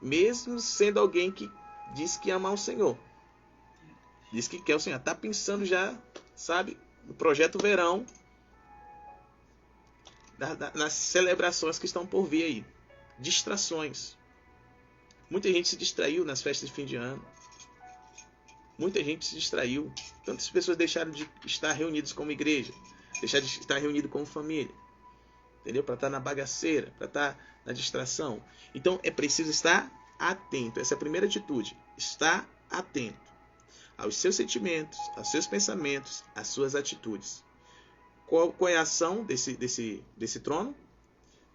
Mesmo sendo alguém que diz que ama o Senhor. Diz que quer o Senhor. Está pensando já, sabe, no projeto verão. Nas celebrações que estão por vir aí. Distrações. Muita gente se distraiu nas festas de fim de ano. Muita gente se distraiu. Tantas pessoas deixaram de estar reunidas como igreja. Deixaram de estar reunidos como família. Entendeu? Para estar na bagaceira. Para estar na distração. Então é preciso estar atento. Essa é a primeira atitude. Estar atento aos seus sentimentos, aos seus pensamentos, às suas atitudes. Qual é a ação desse trono?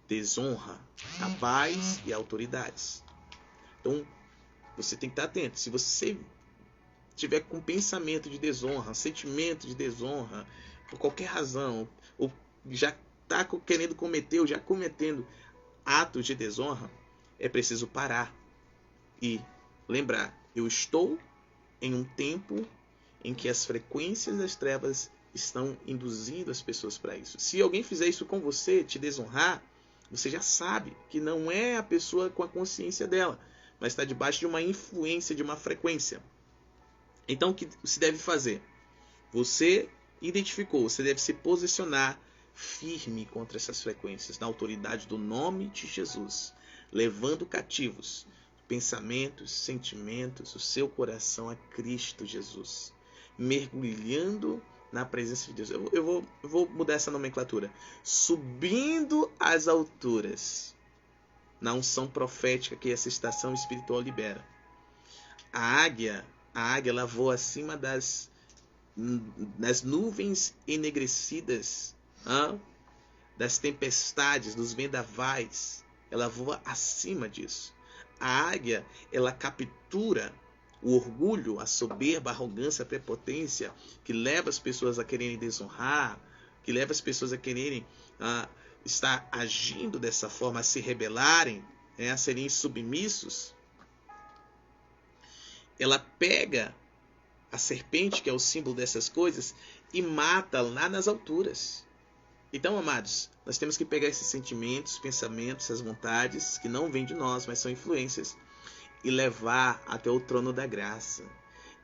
Desonra a paz e a autoridades. Então você tem que estar atento. Se você tiver com pensamento de desonra, sentimento de desonra, por qualquer razão, ou já está querendo cometer, ou já cometendo atos de desonra, é preciso parar e lembrar: eu estou em um tempo em que as frequências das trevas estão induzindo as pessoas para isso. Se alguém fizer isso com você, te desonrar, você já sabe que não é a pessoa com a consciência dela, mas está debaixo de uma influência, de uma frequência. Então o que se deve fazer? Você identificou, você deve se posicionar firme contra essas frequências, na autoridade do nome de Jesus, levando cativos pensamentos, sentimentos, o seu coração a Cristo Jesus, mergulhando na presença de Deus. Eu vou mudar essa nomenclatura. Subindo às alturas, na unção profética que essa estação espiritual libera. A águia ela voa acima das nuvens enegrecidas, das tempestades, dos vendavais. Ela voa acima disso. A águia, ela captura o orgulho, a soberba, a arrogância, a prepotência, que leva as pessoas a quererem desonrar, que leva as pessoas a quererem estar agindo dessa forma, a se rebelarem, a serem submissos. Ela pega a serpente, que é o símbolo dessas coisas, e mata lá nas alturas. Então, amados, nós temos que pegar esses sentimentos, pensamentos, essas vontades, que não vêm de nós, mas são influências, e levar até o trono da graça,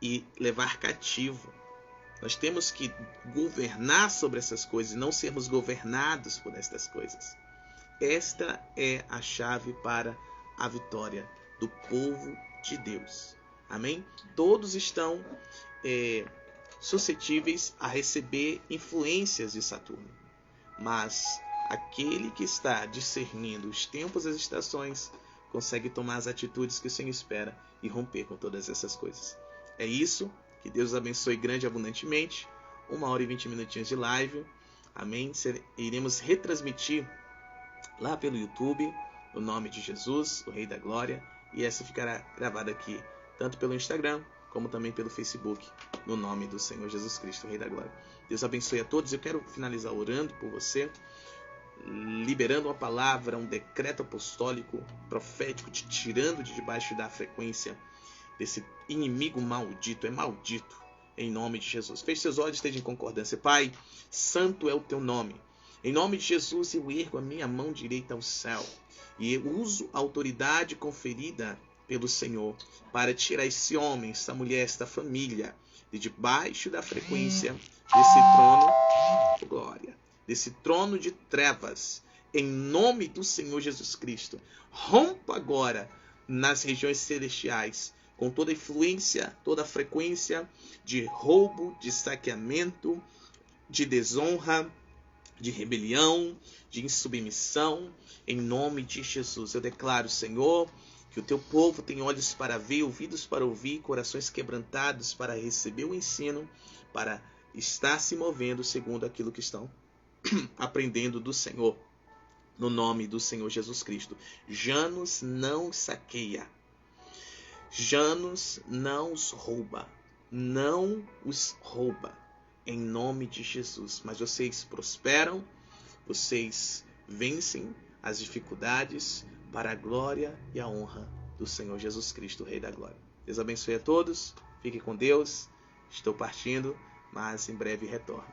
e levar cativo. Nós temos que governar sobre essas coisas, e não sermos governados por estas coisas. Esta é a chave para a vitória do povo de Deus. Amém? Todos estão suscetíveis a receber influências de Saturno. Mas aquele que está discernindo os tempos e as estações consegue tomar as atitudes que o Senhor espera e romper com todas essas coisas. É isso. Que Deus abençoe grande e abundantemente. 1h e 20 minutinhos de live. Amém? Iremos retransmitir lá pelo YouTube o nome de Jesus, o Rei da Glória. E essa ficará gravada aqui, tanto pelo Instagram, como também pelo Facebook, no nome do Senhor Jesus Cristo, o Rei da Glória. Deus abençoe a todos. Eu quero finalizar orando por você. liberando uma palavra, um decreto apostólico, profético, te tirando de debaixo da frequência desse inimigo maldito. É maldito, em nome de Jesus. Feche seus olhos, esteja em concordância. Pai, santo é o teu nome. Em nome de Jesus, eu ergo a minha mão direita ao céu e eu uso a autoridade conferida pelo Senhor para tirar esse homem, essa mulher, esta família de debaixo da frequência desse trono, glória, desse trono de trevas, em nome do Senhor Jesus Cristo. Rompa agora nas regiões celestiais com toda a influência, toda a frequência de roubo, de saqueamento, de desonra, de rebelião, de insubmissão, em nome de Jesus. Eu declaro, Senhor, que o teu povo tem olhos para ver, ouvidos para ouvir, corações quebrantados para receber o ensino, para estar se movendo segundo aquilo que estão aprendendo do Senhor, no nome do Senhor Jesus Cristo. Janus não saqueia, Janus não os rouba, não os rouba, em nome de Jesus. Mas vocês prosperam, vocês vencem as dificuldades para a glória e a honra do Senhor Jesus Cristo, Rei da Glória. Deus abençoe a todos, fiquem com Deus, estou partindo, mas em breve retorno.